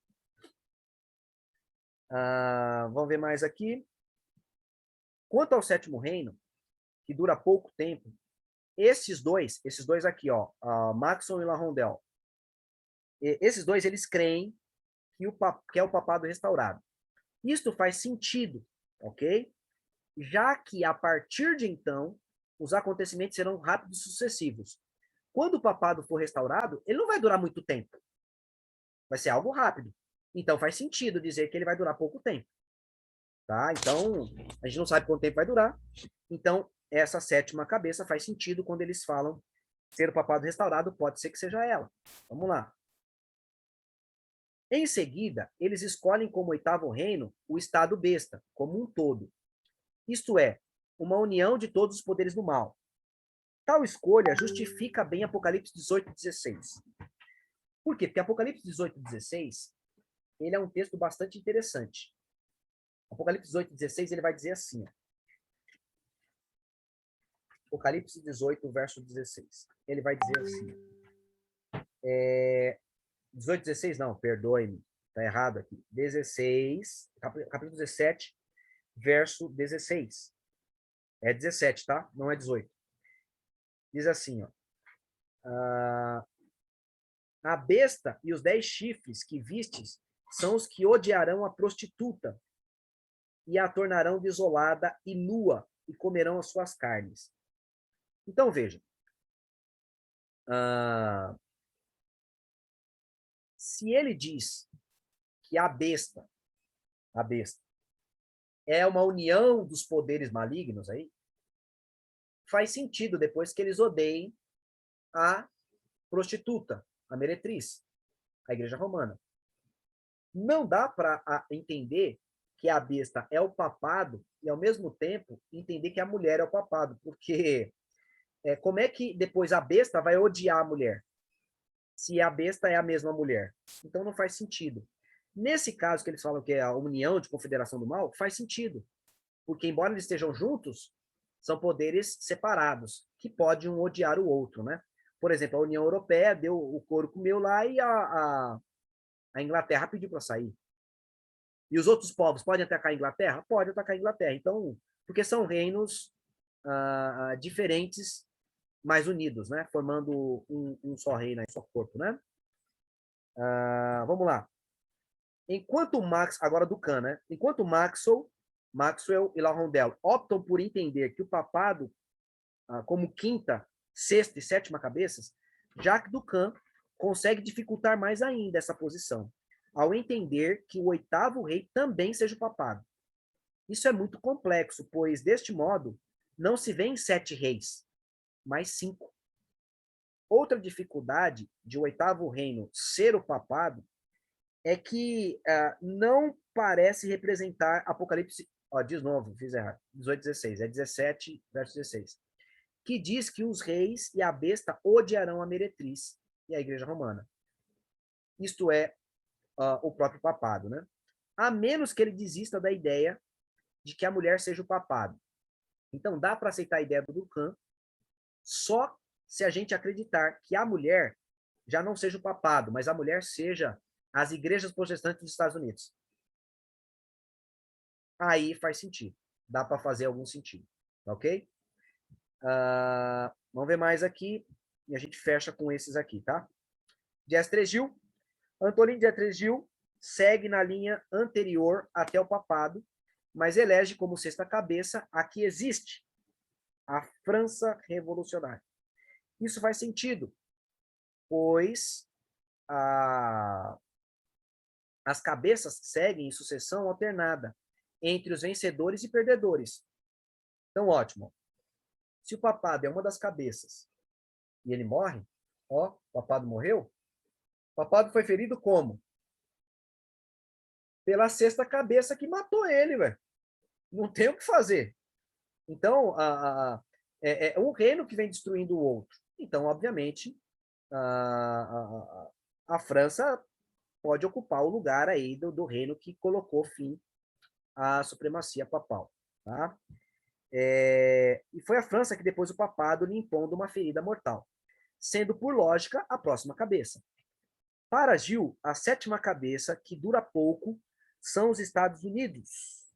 Vamos ver mais aqui. Quanto ao sétimo reino, que dura pouco tempo, esses dois aqui, ó, Maxon e Larrondel, esses dois, eles creem que é o papado restaurado. Isto faz sentido, ok? Já que, a partir de então, os acontecimentos serão rápidos e sucessivos. Quando o papado for restaurado, ele não vai durar muito tempo. Vai ser algo rápido. Então, faz sentido dizer que ele vai durar pouco tempo. Tá? Então, a gente não sabe quanto tempo vai durar. Então, essa sétima cabeça faz sentido quando eles falam ser o papado restaurado, pode ser que seja ela. Vamos lá. Em seguida, eles escolhem como oitavo reino o estado besta, como um todo. Isto é, uma união de todos os poderes do mal. Tal escolha justifica bem Apocalipse 18:16. Por quê? Porque Apocalipse 18:16, ele é um texto bastante interessante. Apocalipse 18:16, ele vai dizer assim, ó. Apocalipse 18, verso 16. Ele vai dizer assim, 18:16 não, perdoe-me, tá errado aqui. 16, capítulo 17, verso 16. É 17, tá? Não é 18. Diz assim, ó. A besta e os 10 chifres que vistes são os que odiarão a prostituta e a tornarão desolada e nua e comerão as suas carnes. Então, veja. Se ele diz que a besta é uma união dos poderes malignos aí, faz sentido depois que eles odeiem a prostituta, a meretriz, a igreja romana. Não dá para entender que a besta é o papado e, ao mesmo tempo, entender que a mulher é o papado, porque como é que depois a besta vai odiar a mulher? Se a besta é a mesma mulher. Então não faz sentido. Nesse caso que eles falam que é a união de confederação do mal, faz sentido. Porque, embora eles estejam juntos, são poderes separados, que podem um odiar o outro, né? Por exemplo, a União Europeia deu o couro comeu lá e a Inglaterra pediu para sair. E os outros povos podem atacar a Inglaterra? Pode atacar a Inglaterra. Então, porque são reinos diferentes, mais unidos, né? Formando um só reino, um só corpo, né? Vamos lá. Enquanto Max, agora do Kant, né? Enquanto Maxwell e Laurondel optam por entender que o papado, como quinta, sexta e sétima cabeças, Jacques Ducan consegue dificultar mais ainda essa posição, ao entender que o oitavo rei também seja o papado. Isso é muito complexo, pois, deste modo, não se vê em 7 reis, mas 5. Outra dificuldade de o oitavo reino ser o papado é que não parece representar Apocalipse, de novo, fiz errado, 18, 16, é 17, verso 16, que diz que os reis e a besta odiarão a meretriz e a igreja romana. Isto é, o próprio papado, né? A menos que ele desista da ideia de que a mulher seja o papado. Então, dá para aceitar a ideia do Ducan só se a gente acreditar que a mulher já não seja o papado, mas a mulher seja as igrejas protestantes dos Estados Unidos. Aí faz sentido. Dá para fazer algum sentido. Ok? Vamos ver mais aqui. E a gente fecha com esses aqui, tá? Dias 3 Gil. Antolino Dias 3 Gil segue na linha anterior até o papado, mas elege como sexta cabeça a que existe, a França revolucionária. Isso faz sentido, pois as cabeças seguem em sucessão alternada entre os vencedores e perdedores. Então, ótimo. Se o papado é uma das cabeças e ele morre, o papado morreu, o papado foi ferido como? Pela sexta cabeça que matou ele, velho. Não tem o que fazer. Então, é um reino que vem destruindo o outro. Então, obviamente, a França pode ocupar o lugar aí do reino que colocou fim à supremacia papal. Tá? E foi a França que depois o papado lhe impondo uma ferida mortal, sendo, por lógica, a próxima cabeça. Para Gil, a sétima cabeça, que dura pouco, são os Estados Unidos.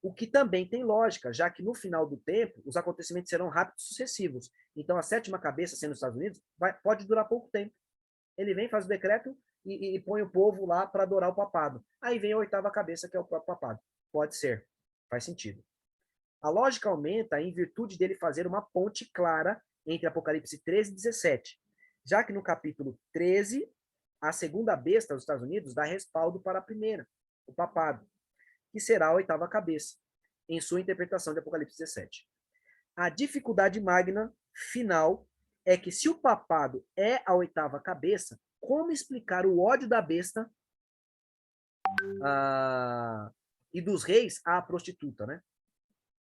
O que também tem lógica, já que no final do tempo, os acontecimentos serão rápidos e sucessivos. Então, a sétima cabeça, sendo os Estados Unidos, pode durar pouco tempo. Ele vem, faz o decreto e põe o povo lá para adorar o papado. Aí vem a oitava cabeça, que é o próprio papado. Pode ser, faz sentido. A lógica aumenta em virtude dele fazer uma ponte clara entre Apocalipse 13 e 17, já que no capítulo 13, a segunda besta dos Estados Unidos dá respaldo para a primeira, o papado, que será a oitava cabeça, em sua interpretação de Apocalipse 17. A dificuldade magna final é que se o papado é a oitava cabeça, como explicar o ódio da besta e dos reis à prostituta, né?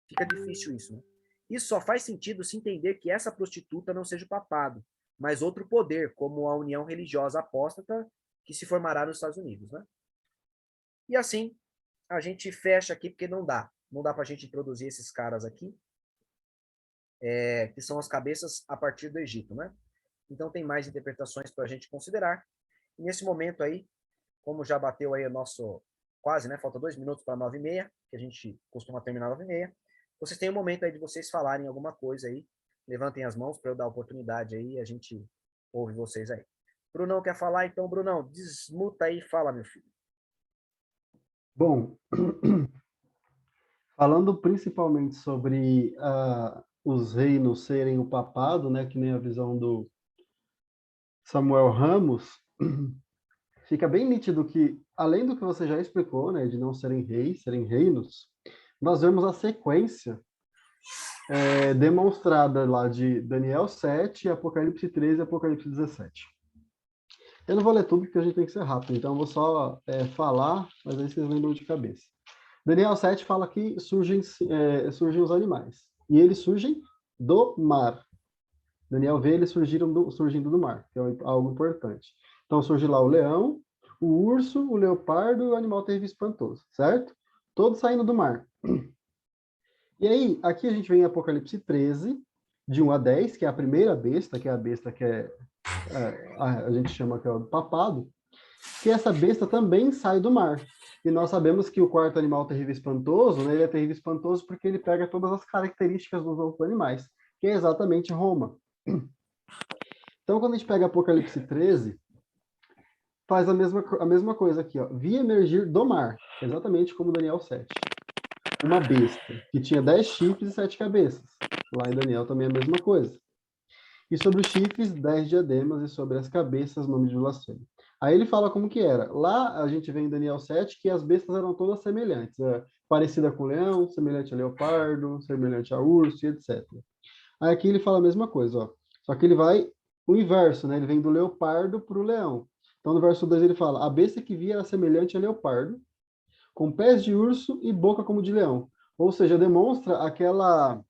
Fica difícil isso, né? Isso só faz sentido se entender que essa prostituta não seja o papado, mas outro poder, como a união religiosa apóstata que se formará nos Estados Unidos, né? E assim, a gente fecha aqui, porque não dá. Não dá para a gente introduzir esses caras aqui, que são as cabeças a partir do Egito, né? Então tem mais interpretações para a gente considerar. E nesse momento aí, como já bateu aí o nosso quase, né? Falta 2 minutos para 9h30, que a gente costuma terminar 9h30. Vocês têm um momento aí de vocês falarem alguma coisa aí. Levantem as mãos para eu dar oportunidade aí e a gente ouve vocês aí. Brunão quer falar? Então, Brunão, desmuta aí e fala, meu filho. Bom, falando principalmente sobre os reinos serem o papado, né, que nem a visão do Samuel Ramos, fica bem nítido que, além do que você já explicou, né, de não serem reis, serem reinos, nós vemos a sequência demonstrada lá de Daniel 7, Apocalipse 13 e Apocalipse 17. Eu não vou ler tudo porque a gente tem que ser rápido, então eu vou só falar, mas aí vocês lembram de cabeça. Daniel 7 fala que surgem os animais, e eles surgem do mar. Daniel vê eles surgindo do mar, que é algo importante. Então surge lá o leão, o urso, o leopardo e o animal terrível espantoso, certo? Todos saindo do mar. E aí, aqui a gente vem em Apocalipse 13, de 1 a 10, que é a primeira besta, que é a besta que a gente chama que é o papado, que essa besta também sai do mar. E nós sabemos que o quarto animal terrível espantoso, né, ele é terrível espantoso porque ele pega todas as características dos outros animais, que é exatamente Roma. Então, quando a gente pega Apocalipse 13, faz a mesma coisa aqui, ó. Vi emergir do mar, exatamente como Daniel 7. Uma besta, que tinha 10 chifres e 7 cabeças. Lá em Daniel também é a mesma coisa. E sobre os chifres, 10 diademas, e sobre as cabeças, nome de blasfêmia. Aí ele fala como que era. Lá a gente vê em Daniel 7 que as bestas eram todas semelhantes. Parecida com o leão, semelhante a leopardo, semelhante a urso, e etc. Aí aqui ele fala a mesma coisa, ó. Só que ele vai o inverso, né? Ele vem do leopardo para o leão. Então no verso 2 ele fala: a besta que via era semelhante a leopardo, com pés de urso e boca como de leão. Ou seja, demonstra aquela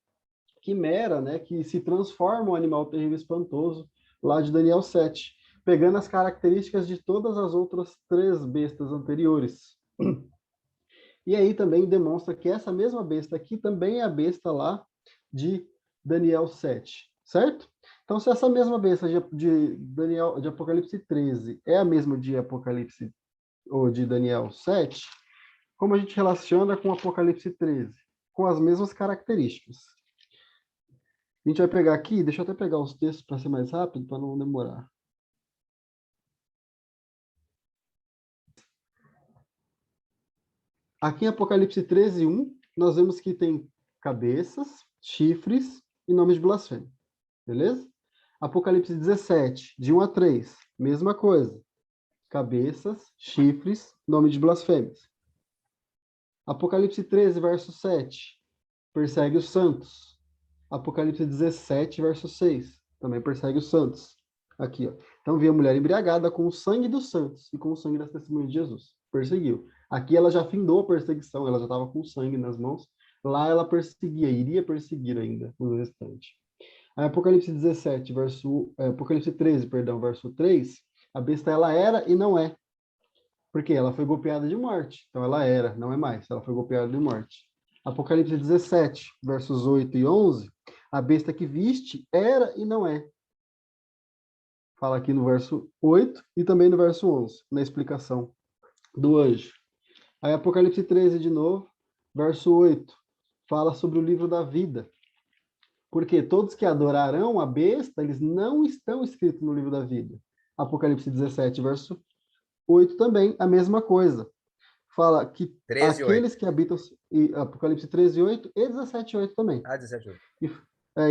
quimera, né, que se transforma um animal terrível e espantoso lá de Daniel 7, pegando as características de todas as outras 3 bestas anteriores. E aí também demonstra que essa mesma besta aqui também é a besta lá de Daniel 7, certo? Então, se essa mesma besta de Apocalipse 13 é a mesma de Apocalipse ou de Daniel 7, como a gente relaciona com Apocalipse 13? Com as mesmas características. A gente vai pegar aqui, deixa eu até pegar os textos para ser mais rápido, para não demorar. Aqui em Apocalipse 13, 1, nós vemos que tem cabeças, chifres e nomes de blasfêmia. Beleza? Apocalipse 17, de 1 a 3, mesma coisa. Cabeças, chifres, nome de blasfêmias. Apocalipse 13, verso 7, persegue os santos. Apocalipse 17, verso 6, também persegue os santos. Aqui, ó. Então, vi a mulher embriagada com o sangue dos santos e com o sangue das testemunhas de Jesus. Perseguiu. Aqui ela já findou a perseguição, ela já estava com sangue nas mãos. Lá ela perseguia, iria perseguir ainda o restante. Aí, Apocalipse 17, Apocalipse 13, perdão, verso 3, a besta ela era e não é. Porque ela foi golpeada de morte. Então ela era, não é mais. Ela foi golpeada de morte. Apocalipse 17, versos 8 e 11, a besta que viste era e não é. Fala aqui no verso 8 e também no verso 11, na explicação do anjo. Aí Apocalipse 13 de novo, verso 8, fala sobre o livro da vida. Porque todos que adorarão a besta, eles não estão escritos no livro da vida. Apocalipse 17, verso 8 também, a mesma coisa. Fala que 13, aqueles 8. que habitam... Apocalipse 13, 8 e 17, 8 também. Ah, 17, 8.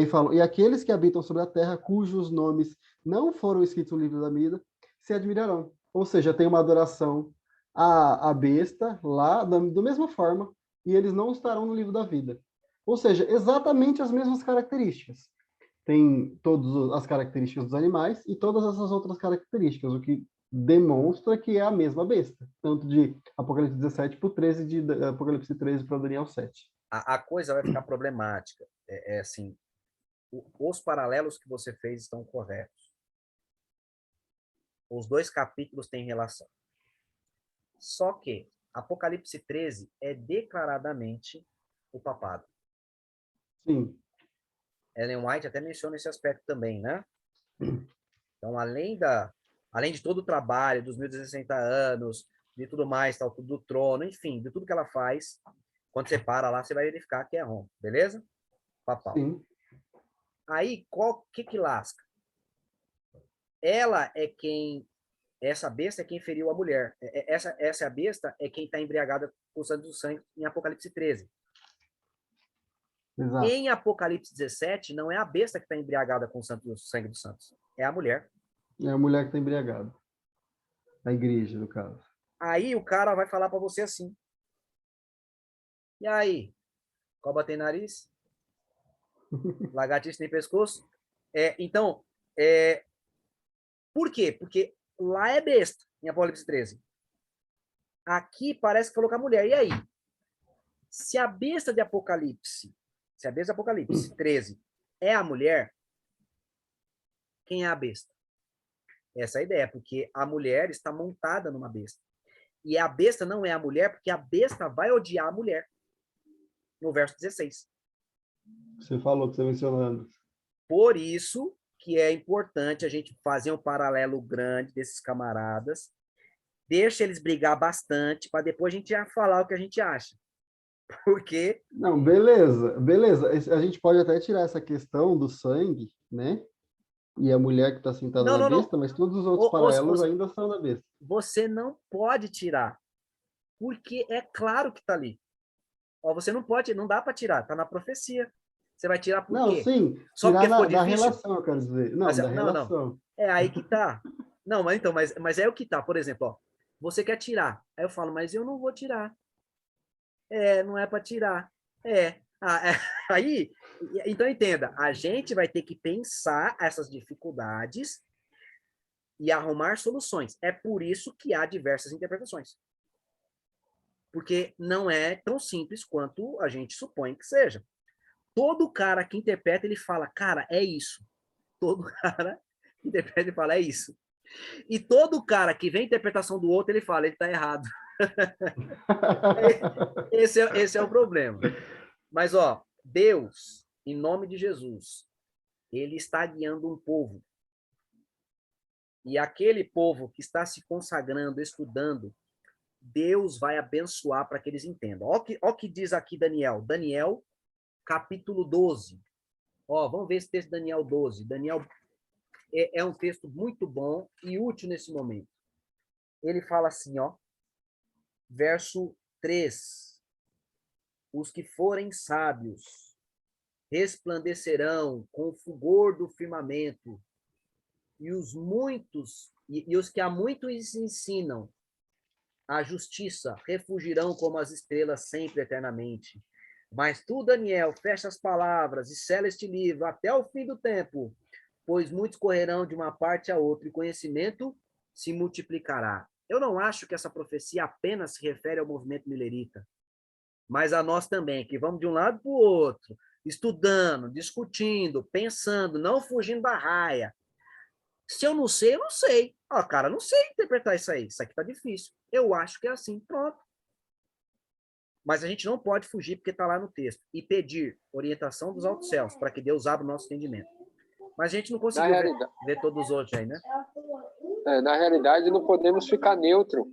E falam, e aqueles que habitam sobre a terra, cujos nomes não foram escritos no livro da vida, se admirarão. Ou seja, tem uma adoração à besta lá, da mesma forma, e eles não estarão no livro da vida. Ou seja, exatamente as mesmas características. Tem todas as características dos animais e todas essas outras características, o que demonstra que é a mesma besta, tanto de Apocalipse 17 para o 13, de Apocalipse 13 para Daniel 7. A coisa vai ficar problemática. Assim, os paralelos que você fez estão corretos. Os 2 capítulos têm relação. Só que Apocalipse 13 é declaradamente o papado. Sim. Ellen White até menciona esse aspecto também, né? Então, além de todo o trabalho dos 1260 anos, de tudo mais, tal, do trono, enfim, de tudo que ela faz. Quando você para lá, você vai verificar que é Roma, beleza? Papal. Sim. Aí, que lasca? Ela é quem, essa besta é quem feriu a mulher. Essa besta é quem está embriagada com o sangue do sangue em Apocalipse 13. Exato. Em Apocalipse 17, não é a besta que está embriagada com o sangue dos santos, é a mulher. É a mulher que está embriagada. A igreja, no caso. Aí o cara vai falar para você assim. E aí? Cobra tem nariz? Lagartixa tem pescoço? Então, por quê? Porque lá é besta, em Apocalipse 13. Aqui parece que falou com a mulher. E aí? Se a besta de Apocalipse 13 é a mulher, quem é a besta? Essa é a ideia, porque a mulher está montada numa besta. E a besta não é a mulher, porque a besta vai odiar a mulher. No verso 16. Você falou que você mencionando. Por isso que é importante a gente fazer um paralelo grande desses camaradas, deixa eles brigar bastante, para depois a gente já falar o que a gente acha. Porque... Não, beleza, beleza. A gente pode até tirar essa questão do sangue, né? E a mulher que está sentada na besta, mas todos os outros paralelos ainda são da besta. Você não pode tirar, porque é claro que está ali. Você não pode, não dá para tirar, está na profecia. Você vai tirar por quê? Não, sim, só porque ficou da difícil? relação, eu quero dizer. Não, da relação. Não. É aí que tá. Não, mas então, mas é o que tá. Por exemplo, ó, você quer tirar. Aí eu falo, mas eu não vou tirar. Não é para tirar. Aí, então entenda, a gente vai ter que pensar essas dificuldades e arrumar soluções. É por isso que há diversas interpretações. Porque não é tão simples quanto a gente supõe que seja. Todo cara que interpreta, ele fala, cara, é isso. Todo cara que interpreta, ele fala, é isso. E todo cara que vê a interpretação do outro, ele fala, ele tá errado. Esse é o problema. Mas, ó, Deus, em nome de Jesus, ele está guiando um povo. E aquele povo que está se consagrando, estudando, Deus vai abençoar para que eles entendam. Ó o que diz aqui Daniel. Daniel, capítulo 12. Ó, vamos ver esse texto de Daniel 12. Daniel é um texto muito bom e útil nesse momento. Ele fala assim, ó, verso 3. Os que forem sábios resplandecerão com o fulgor do firmamento, e os muitos, e os que a muitos ensinam a justiça refugirão como as estrelas sempre eternamente. Mas tu, Daniel, fecha as palavras e sela este livro até o fim do tempo, pois muitos correrão de uma parte a outra e conhecimento se multiplicará. Eu não acho que essa profecia apenas se refere ao movimento milerita, mas a nós também, que vamos de um lado para o outro, estudando, discutindo, pensando, não fugindo da raia. Se eu não sei, eu não sei. Cara, não sei interpretar isso aí. Isso aqui tá difícil. Eu acho que é assim, pronto. Mas a gente não pode fugir porque está lá no texto. E pedir orientação dos altos céus para que Deus abra o nosso entendimento. Mas a gente não conseguiu ver todos os outros aí, né? Na realidade, não podemos ficar neutro,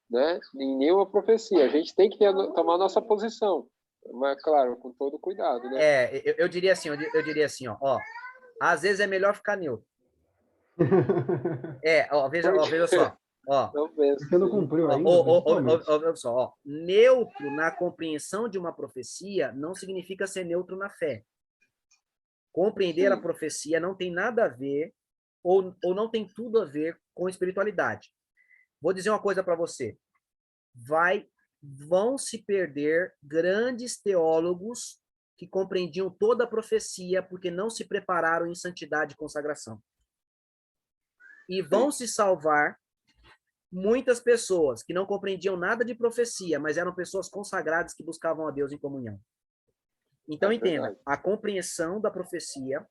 né? Em nenhuma profecia. A gente tem que tomar nossa posição. Mas, claro, com todo cuidado, né? Eu diria assim, ó. Às vezes é melhor ficar neutro. Veja só. Você não cumpriu ainda? Olha só, ó. Neutro na compreensão de uma profecia não significa ser neutro na fé. Compreender a profecia não tem nada a ver, ou não tem tudo a ver com espiritualidade. Vou dizer uma coisa para você. Vão se perder grandes teólogos que compreendiam toda a profecia porque não se prepararam em santidade e consagração. E vão se salvar muitas pessoas que não compreendiam nada de profecia, mas eram pessoas consagradas que buscavam a Deus em comunhão. Então, entenda, a compreensão da profecia,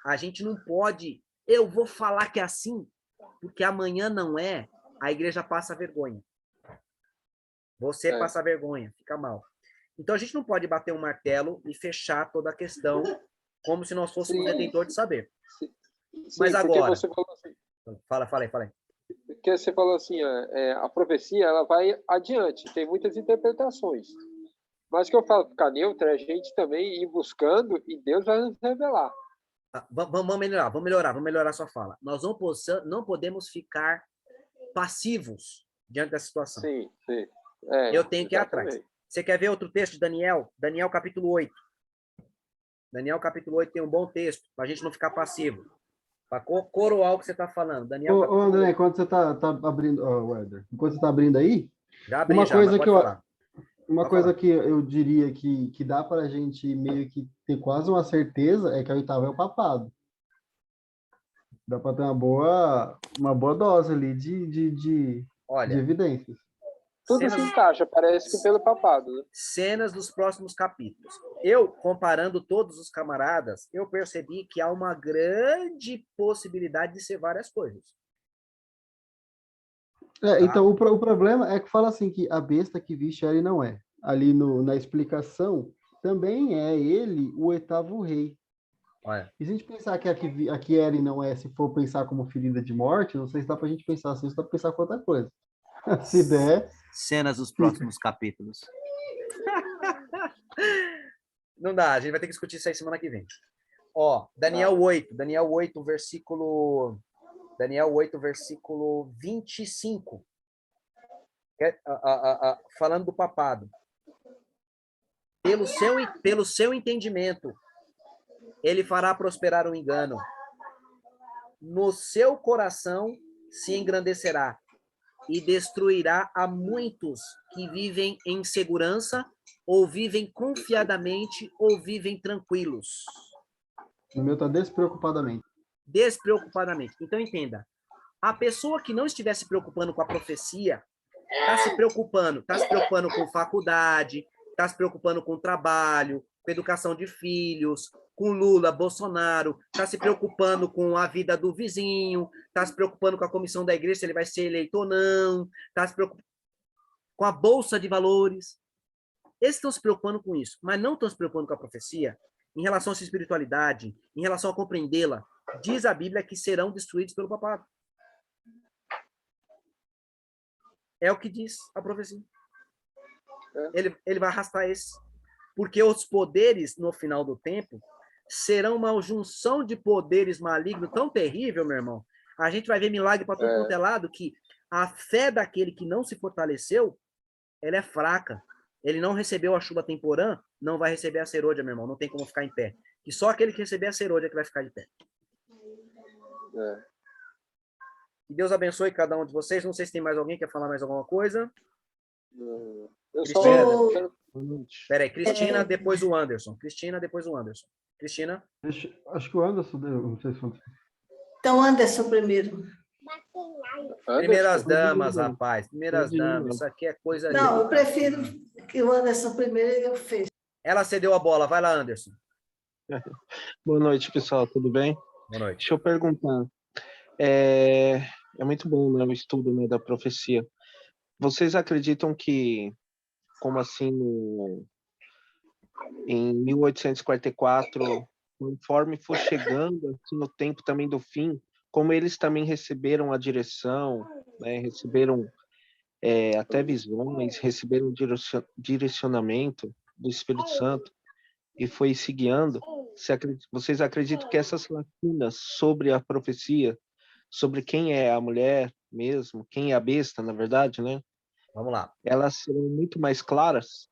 a gente não pode, eu vou falar que é assim, porque amanhã não é, a igreja passa vergonha. Você passa vergonha, fica mal. Então, a gente não pode bater um martelo e fechar toda a questão como se nós fôssemos detentor de saber. Sim, mas agora... Você falou assim, Fala aí. que você falou assim, a profecia ela vai adiante, tem muitas interpretações. Mas o que eu falo, ficar neutro, é a gente também ir buscando e Deus vai nos revelar. Vamos melhorar a sua fala. Nós não podemos ficar passivos diante da situação. Sim. Eu tenho que ir atrás. Você quer ver outro texto de Daniel? Daniel capítulo 8. Daniel capítulo 8 tem um bom texto, para a gente não ficar passivo. Para coroar o que você está falando. Daniel Ô, André, enquanto você tá abrindo, Werder, enquanto você está abrindo aí, já abri, uma coisa mas que pode falar. Uma coisa que eu diria que dá para a gente meio que ter quase uma certeza é que a oitava é o papado. Dá para ter uma boa dose ali de Olha, evidências. Tudo se encaixa, parece que pelo papado. Né? Cenas dos próximos capítulos. Eu, comparando todos os camaradas, eu percebi que há uma grande possibilidade de ser várias coisas. Tá? Então, o problema é que fala assim que a besta que viste ele não é. Ali na explicação, também é ele o oitavo rei. Olha. E se a gente pensar que aqui Eren não é, se for pensar como ferida de morte, não sei se dá pra gente pensar assim, se dá pra pensar com outra coisa. Se der... Cenas dos próximos capítulos. Não dá, a gente vai ter que discutir isso aí semana que vem. Ó, Daniel 8, versículo 25. Falando do papado. Pelo seu entendimento, ele fará prosperar o engano. No seu coração se engrandecerá e destruirá a muitos que vivem em segurança, ou vivem confiadamente, ou vivem tranquilos. No meu tá despreocupadamente. Despreocupadamente. Então, entenda. A pessoa que não estiver se preocupando com a profecia, está se preocupando com faculdade, está se preocupando com trabalho, com educação de filhos, com Lula, Bolsonaro, está se preocupando com a vida do vizinho, está se preocupando com a comissão da igreja, se ele vai ser eleito ou não, está se preocupando com a bolsa de valores. Eles estão se preocupando com isso, mas não estão se preocupando com a profecia, em relação à sua espiritualidade, em relação a compreendê-la. Diz a Bíblia que serão destruídos pelo papado. É o que diz a profecia. Ele vai arrastar esse. Porque os poderes, no final do tempo, serão uma junção de poderes malignos tão terrível, meu irmão. A gente vai ver milagre para todo quanto é lado, que a fé daquele que não se fortaleceu, ela é fraca. Ele não recebeu a chuva temporã, não vai receber a serôdia, meu irmão. Não tem como ficar em pé. E só aquele que receber a serôdia que vai ficar de pé. Que Deus abençoe cada um de vocês. Não sei se tem mais alguém que quer falar mais alguma coisa. Peraí, Cristina, depois o Anderson. Cristina. Acho que o Anderson deu, não sei se foi. Então, Anderson primeiro. Primeiras damas, rapaz. Primeiras damas. Isso aqui é coisa... Não, eu prefiro que o Anderson primeiro e eu fecho. Ela cedeu a bola. Vai lá, Anderson. Boa noite, pessoal. Tudo bem? Boa noite. Deixa eu perguntar. É muito bom, né, o estudo, né, da profecia. Vocês acreditam que, como assim, em 1844, conforme for chegando assim, no tempo também do fim, como eles também receberam a direção, né, receberam até visões, receberam direcionamento do Espírito Santo e foi se guiando, vocês acreditam que essas lacunas sobre a profecia, sobre quem é a mulher mesmo, quem é a besta, na verdade, né? Vamos lá. Elas serão muito mais claras?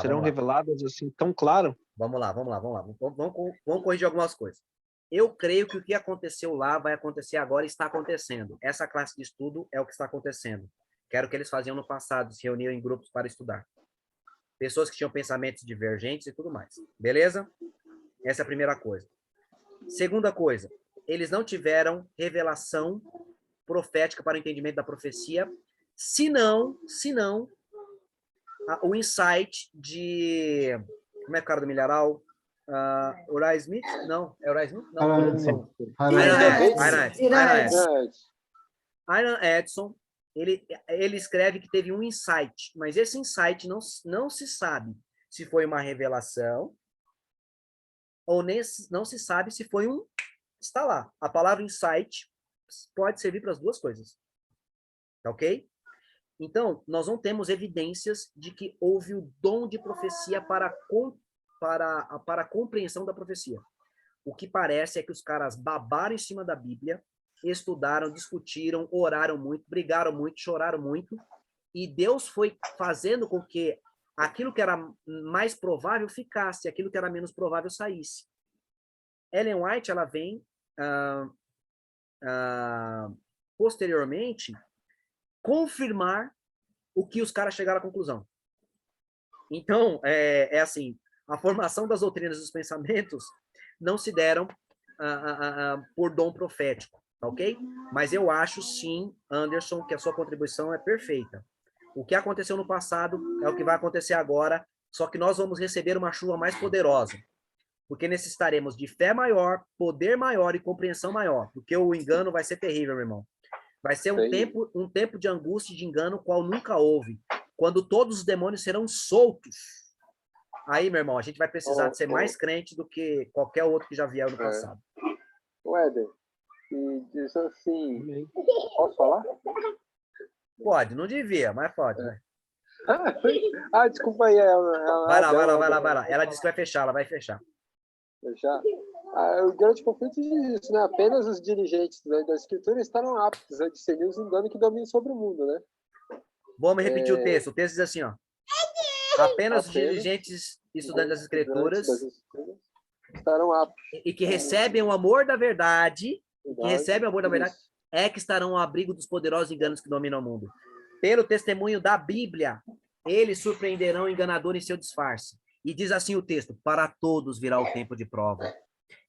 Serão reveladas assim tão claro? Vamos lá. Vamos corrigir algumas coisas. Eu creio que o que aconteceu lá vai acontecer agora e está acontecendo. Essa classe de estudo é o que está acontecendo. Quero que eles faziam no passado, se reuniam em grupos para estudar. Pessoas que tinham pensamentos divergentes e tudo mais. Beleza? Essa é a primeira coisa. Segunda coisa, eles não tiveram revelação profética para o entendimento da profecia, senão o insight de... Como é o cara do milharal? Uriah Smith? Não, é Uriah Smith? Não. Iron Edson, ele escreve que teve um insight, mas esse insight não se sabe se foi uma revelação ou não se sabe se foi está lá. A palavra insight pode servir para as duas coisas. Tá ok? Então, nós não temos evidências de que houve o dom de profecia para a compreensão da profecia. O que parece é que os caras babaram em cima da Bíblia, estudaram, discutiram, oraram muito, brigaram muito, choraram muito, e Deus foi fazendo com que aquilo que era mais provável ficasse, aquilo que era menos provável saísse. Ellen White, ela vem posteriormente confirmar o que os caras chegaram à conclusão. Então, é assim, a formação das doutrinas e dos pensamentos não se deram por dom profético, tá ok? Mas eu acho, sim, Anderson, que a sua contribuição é perfeita. O que aconteceu no passado é o que vai acontecer agora, só que nós vamos receber uma chuva mais poderosa, porque necessitaremos de fé maior, poder maior e compreensão maior, porque o engano vai ser terrível, meu irmão. Vai ser um tempo de angústia e de engano, qual nunca houve, quando todos os demônios serão soltos. Aí, meu irmão, a gente vai precisar de ser mais crente do que qualquer outro que já vier no passado. O Éder, e diz assim, posso falar? Pode, não devia, mas pode, né? Desculpa aí. Vai lá. Ela disse que vai fechar, ela vai fechar. Fechar? O grande conflito diz isso, né? Apenas os dirigentes da Escritura estarão aptos a discernir os enganos que dominam sobre o mundo, né? Vamos repetir o texto. O texto diz assim, ó. Apenas os dirigentes estudantes das Escrituras estarão aptos. E que recebem o amor da verdade, é que estarão ao abrigo dos poderosos enganos que dominam o mundo. Pelo testemunho da Bíblia, eles surpreenderão o enganador em seu disfarce. E diz assim o texto: para todos virá o tempo de prova.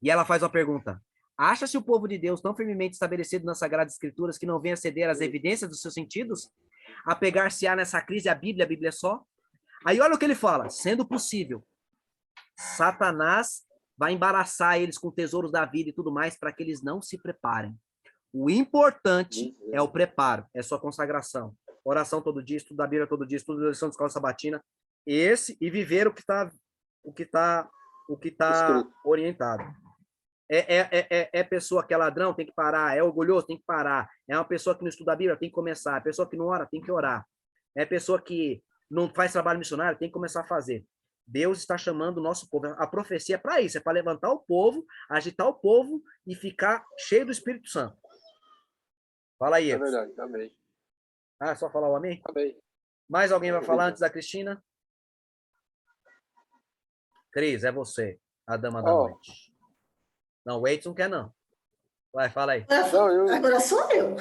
E ela faz uma pergunta: acha-se o povo de Deus tão firmemente estabelecido nas Sagradas Escrituras que não vem a ceder às evidências dos seus sentidos? Apegar-se-á nessa crise a Bíblia só? Aí olha o que ele fala: sendo possível, Satanás vai embaraçar eles com tesouros da vida e tudo mais para que eles não se preparem. O importante é o preparo, é sua consagração. Oração todo dia, estudo da Bíblia todo dia, estudo da lição de escola sabatina. E viver o que tá orientado. É pessoa que é ladrão, tem que parar. É orgulhoso, tem que parar. É uma pessoa que não estuda a Bíblia, tem que começar. É pessoa que não ora, tem que orar. É pessoa que não faz trabalho missionário, tem que começar a fazer. Deus está chamando o nosso povo. A profecia é para isso, é para levantar o povo, agitar o povo e ficar cheio do Espírito Santo. Fala aí. É verdade, amém. Só falar o amém? Amém. Mais alguém vai falar antes da Cristina? Cris, é você, a dama da noite. Não, o Edson não quer, não. Vai, fala aí. Agora sou eu.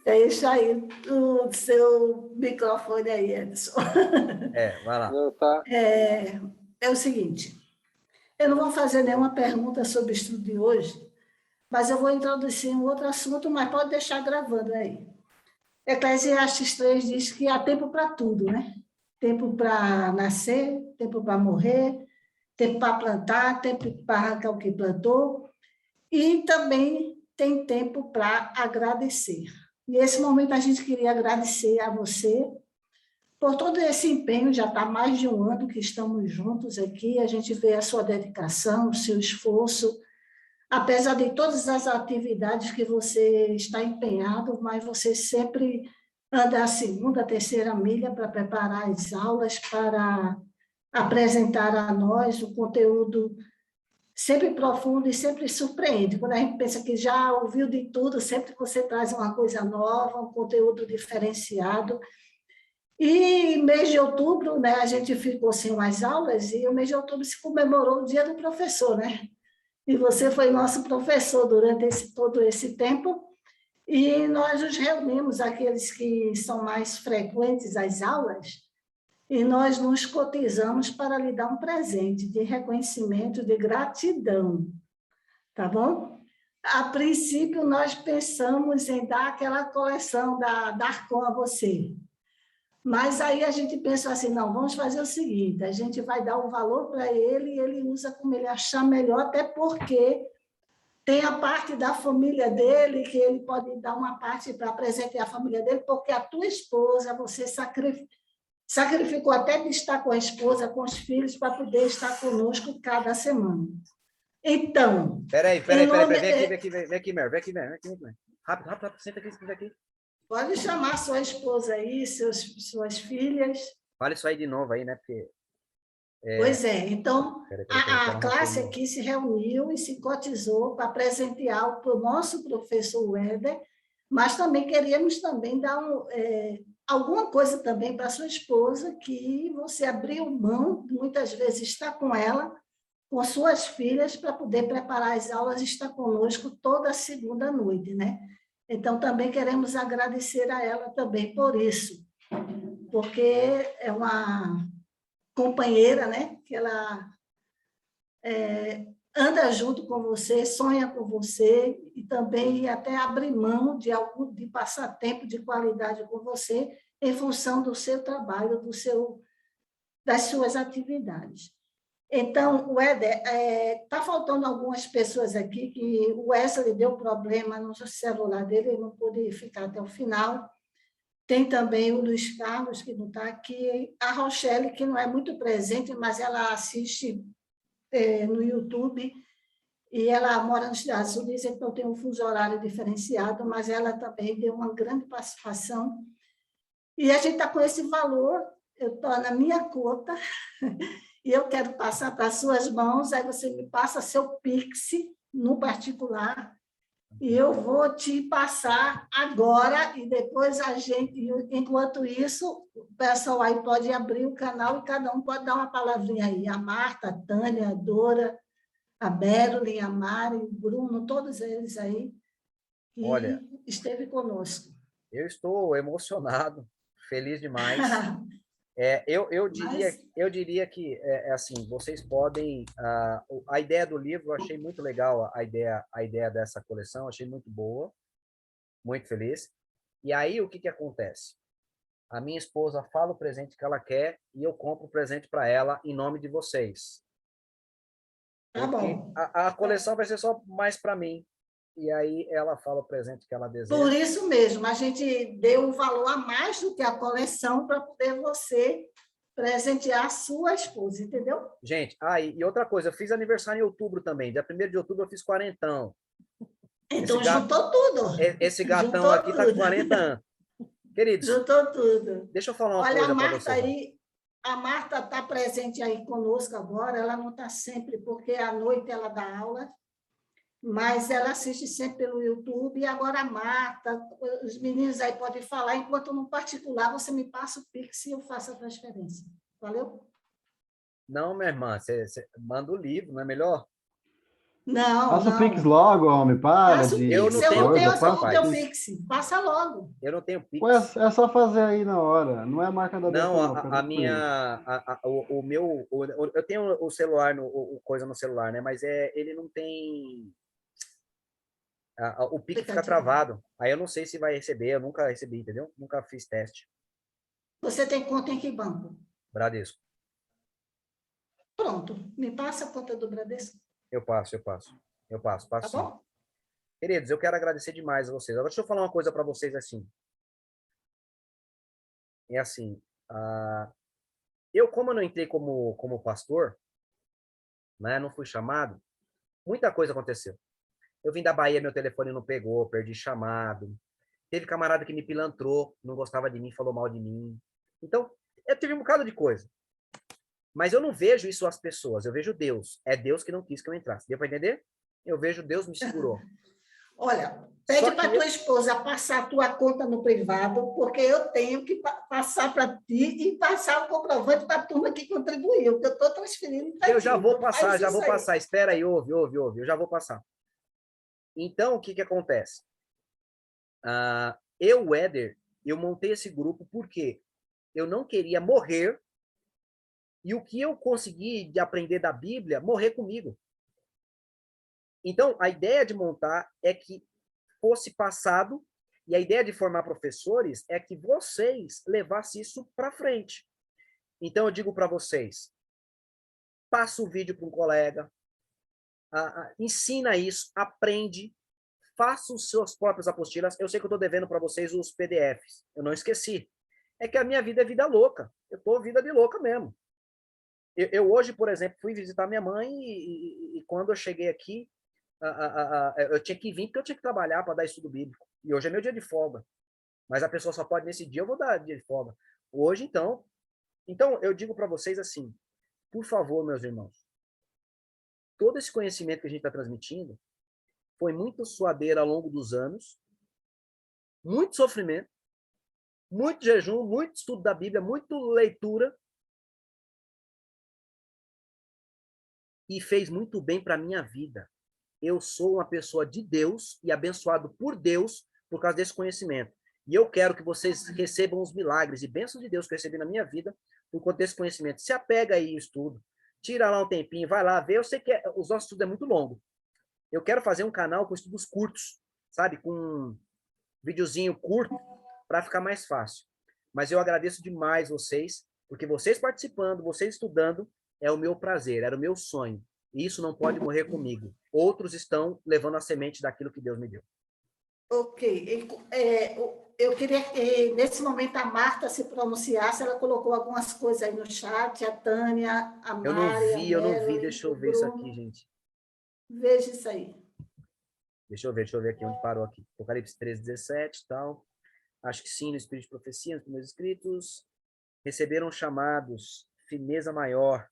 Deixa aí o seu microfone aí, Edson. Vai lá. É o seguinte, eu não vou fazer nenhuma pergunta sobre o estudo de hoje, mas eu vou introduzir um outro assunto, mas pode deixar gravando aí. Eclesiastes 3 diz que há tempo para tudo, né? Tempo para nascer, tempo para morrer, tempo para plantar, tempo para arrancar o que plantou, e também tem tempo para agradecer. E nesse momento a gente queria agradecer a você por todo esse empenho, já está mais de um ano que estamos juntos aqui, a gente vê a sua dedicação, o seu esforço, apesar de todas as atividades que você está empenhado, mas você sempre anda a segunda, a terceira milha para preparar as aulas, para apresentar a nós o conteúdo sempre profundo e sempre surpreende. Quando a gente pensa que já ouviu de tudo, sempre você traz uma coisa nova, um conteúdo diferenciado. E mês de outubro, né, a gente ficou sem umas aulas, e o mês de outubro se comemorou o Dia do Professor, né? E você foi nosso professor durante todo esse tempo, e nós nos reunimos, aqueles que são mais frequentes às aulas, e nós nos cotizamos para lhe dar um presente de reconhecimento, de gratidão, tá bom? A princípio, nós pensamos em dar aquela coleção da Arcon a você, mas aí a gente pensou assim, não, vamos fazer o seguinte, a gente vai dar um valor para ele e ele usa como ele achar melhor, até porque tem a parte da família dele, que ele pode dar uma parte para presentear a família dele, porque a tua esposa, você sacrificou até de estar com a esposa, com os filhos, para poder estar conosco cada semana. Então, Peraí, em nome, vem aqui, Mer, vem aqui, Mer. Rápido, rápido, rápido, senta aqui, senta aqui. pode chamar sua esposa aí, suas filhas. Fala isso aí de novo aí, né? Porque... Pois é, então, Peraí, a classe aqui. aqui se reuniu e se cotizou para presentear o nosso professor Weber, mas também queríamos também dar alguma coisa também para sua esposa, que você abriu mão, muitas vezes está com ela, com suas filhas, para poder preparar as aulas e estar conosco toda segunda noite, né? Então, também queremos agradecer a ela também por isso, porque é uma companheira, né? Que ela anda junto com você, sonha com você e também até abre mão de passar tempo de qualidade com você em função do seu trabalho, das suas atividades. Então, o Éder, está faltando algumas pessoas aqui, que o Wesley deu problema no celular dele, ele não pôde ficar até o final. Tem também o Luiz Carlos, que não está aqui, a Rochelle, que não é muito presente, mas ela assiste no YouTube, e ela mora nos Estados Unidos, então tem um fuso horário diferenciado, mas ela também deu uma grande participação. E a gente está com esse valor, eu estou na minha conta, e eu quero passar para as suas mãos, aí você me passa seu Pix no particular, e eu vou te passar agora, e depois a gente, enquanto isso, o pessoal aí pode abrir o canal e cada um pode dar uma palavrinha aí. A Marta, a Tânia, a Dora, a Berlin, a Mari, o Bruno, todos eles aí, que Olha, esteve conosco. eu estou emocionado, feliz demais. Eu diria que assim, vocês podem, a ideia do livro, eu achei muito legal, a ideia dessa coleção, achei muito boa, muito feliz. E aí, o que acontece? A minha esposa fala o presente que ela quer e eu compro o presente para ela em nome de vocês. Tá Porque bom. a coleção vai ser só mais para mim. E aí ela fala o presente que ela deseja. Por isso mesmo, a gente deu um valor a mais do que a coleção para poder você presentear a sua esposa, entendeu? Gente, e outra coisa, eu fiz aniversário em outubro também. Dia 1º de outubro eu fiz 40 anos. Então, juntou tudo. Esse gatão Juntou aqui tudo. está com 40 anos. Queridos, juntou tudo. deixa eu falar uma Olha, coisa para vocês. A Marta está presente aí conosco agora, ela não está sempre, porque à noite ela dá aula, mas ela assiste sempre pelo YouTube, e agora a Marta, os meninos aí podem falar, enquanto no particular você me passa o Pix e eu faço a transferência. Valeu? Não, minha irmã, você manda o livro, não é melhor? Não, Passa o Pix não. logo, homem. Para Passa o de Eu Pix, não eu tenho não tenho Pix, o teu rapaz. Pix. Passa logo. Eu não tenho Pix. Pô, é só fazer aí na hora. Não é marca da Não, data, não. Fica a tranquilo. minha, o meu, eu tenho o celular, coisa no celular, né? Mas ele não tem, o Pix fica travado. Aí eu não sei se vai receber, eu nunca recebi, entendeu? Nunca fiz teste. Você tem conta em que banco? Bradesco. Pronto, me passa a conta do Bradesco. Eu passo Tá sim. bom? Queridos, eu quero agradecer demais a vocês. Agora deixa eu falar uma coisa para vocês assim. É assim, como eu não entrei como pastor, né? Não fui chamado, muita coisa aconteceu. Eu vim da Bahia, meu telefone não pegou, perdi chamado. Teve camarada que me pilantrou, não gostava de mim, falou mal de mim. Então, eu tive um bocado de coisa. Mas eu não vejo isso as pessoas, eu vejo Deus. É Deus que não quis que eu entrasse. Deu para entender? Eu vejo Deus me segurou. Olha, pede para tua esposa passar a tua conta no privado, porque eu tenho que passar para ti e passar o comprovante para a turma que contribuiu, porque eu estou transferindo para ti. Eu já vou passar, já vou aí. passar. Espera aí, ouve, eu já vou passar. Então, o que acontece? Eu, Éder, eu montei esse grupo porque eu não queria morrer e o que eu consegui de aprender da Bíblia, morrer comigo. Então, a ideia de montar é que fosse passado, e a ideia de formar professores é que vocês levassem isso para frente. Então, eu digo para vocês, passa o vídeo para um colega, ensina isso, aprende, faça os seus próprios apostilas. Eu sei que eu estou devendo para vocês os PDFs, eu não esqueci. É que a minha vida é vida louca, eu estou vida de louca mesmo. Eu hoje, por exemplo, fui visitar minha mãe e quando eu cheguei aqui, eu tinha que vir porque eu tinha que trabalhar para dar estudo bíblico. E hoje é meu dia de folga. Mas a pessoa só pode nesse dia, eu vou dar dia de folga. Hoje, então eu digo para vocês assim, por favor, meus irmãos, todo esse conhecimento que a gente está transmitindo foi muito suadeira ao longo dos anos, muito sofrimento, muito jejum, muito estudo da Bíblia, muito leitura, e fez muito bem para a minha vida. Eu sou uma pessoa de Deus e abençoado por Deus por causa desse conhecimento. E eu quero que vocês recebam os milagres e bênçãos de Deus que eu recebi na minha vida por conta desse conhecimento. Se apega aí o estudo, tira lá um tempinho, vai lá ver. Eu sei que os nossos estudos é muito longo. Eu quero fazer um canal com estudos curtos, sabe? Com um videozinho curto para ficar mais fácil. Mas eu agradeço demais vocês, porque vocês participando, vocês estudando, é o meu prazer, era o meu sonho. E isso não pode morrer comigo. Outros estão levando a semente daquilo que Deus me deu. Ok. Eu queria que, nesse momento, a Marta se pronunciasse. Ela colocou algumas coisas aí no chat, a Tânia, a Mari, Eu não vi. Deixa eu ver isso aqui, gente. Veja isso aí. Deixa eu ver aqui onde parou aqui. Apocalipse 13, 17 e tal. Acho que sim, no Espírito de Profecia, nos primeiros escritos. Receberam chamados, fineza maior.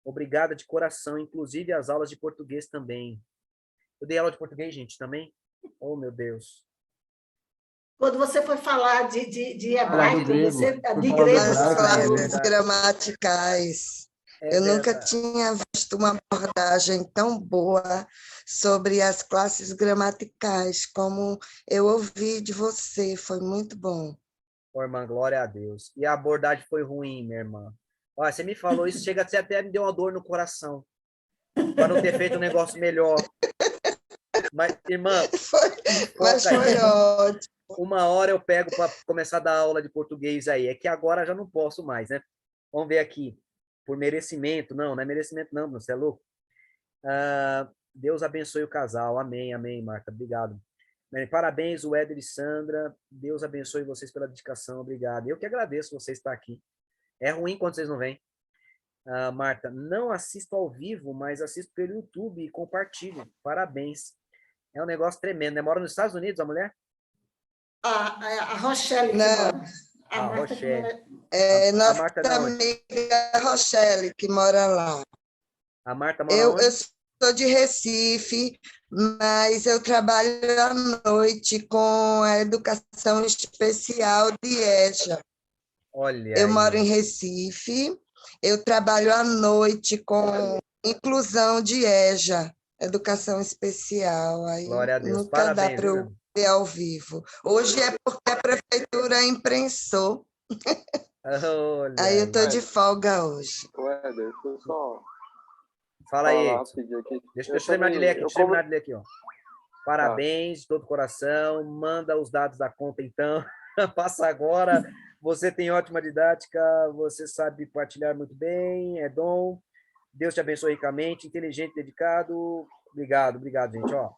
Obrigada de coração, inclusive as aulas de português também. Eu dei aula de português, gente, também? Oh, meu Deus. Quando você foi falar de hebraico, de grego. As classes verdade. gramaticais. É Eu nunca verdade. tinha visto uma abordagem tão boa sobre as classes gramaticais como eu ouvi de você. Foi muito bom. Ô, irmã, glória a Deus. E a abordagem foi ruim, minha irmã. Olha, você me falou isso, chega até me deu uma dor no coração. Para não ter feito um negócio melhor. Mas, irmã, Mas foca aí. foi ótimo. Uma hora eu pego para começar a dar aula de português aí. É que agora já não posso mais, né? Vamos ver aqui. Por merecimento. Não é merecimento não, você é louco? Deus abençoe o casal. Amém, amém, Marta. Obrigado. Parabéns, o Éder e Sandra. Deus abençoe vocês pela dedicação. Obrigado. Eu que agradeço você estar aqui. É ruim quando vocês não vêm. Marta, não assisto ao vivo, mas assisto pelo YouTube e compartilho. Parabéns. É um negócio tremendo, né? Mora nos Estados Unidos, a mulher? A Rochelle, que Não. mora. A Marta, Rochelle. É nossa Marta da onde? amiga Rochelle, que mora lá. A Marta mora Eu onde? sou de Recife, mas eu trabalho à noite com a educação especial de EJA. Olha Eu aí. moro em Recife, eu trabalho à noite com inclusão de EJA, educação especial. Aí Glória a Deus. nunca Parabéns, dá para eu viu? ver ao vivo. Hoje é porque a prefeitura imprensou. Olha Aí eu estou aí. de folga hoje. Ué, deixa eu só Fala aí. falar rapidinho aqui. Deixa eu terminar de ler aqui. Deixa eu terminar de ler aqui, ó. Parabéns, de todo coração. Manda os dados da conta, então. Passa agora. Você tem ótima didática. Você sabe partilhar muito bem. É dom. Deus te abençoe ricamente. Inteligente, dedicado. Obrigado, gente. Ó,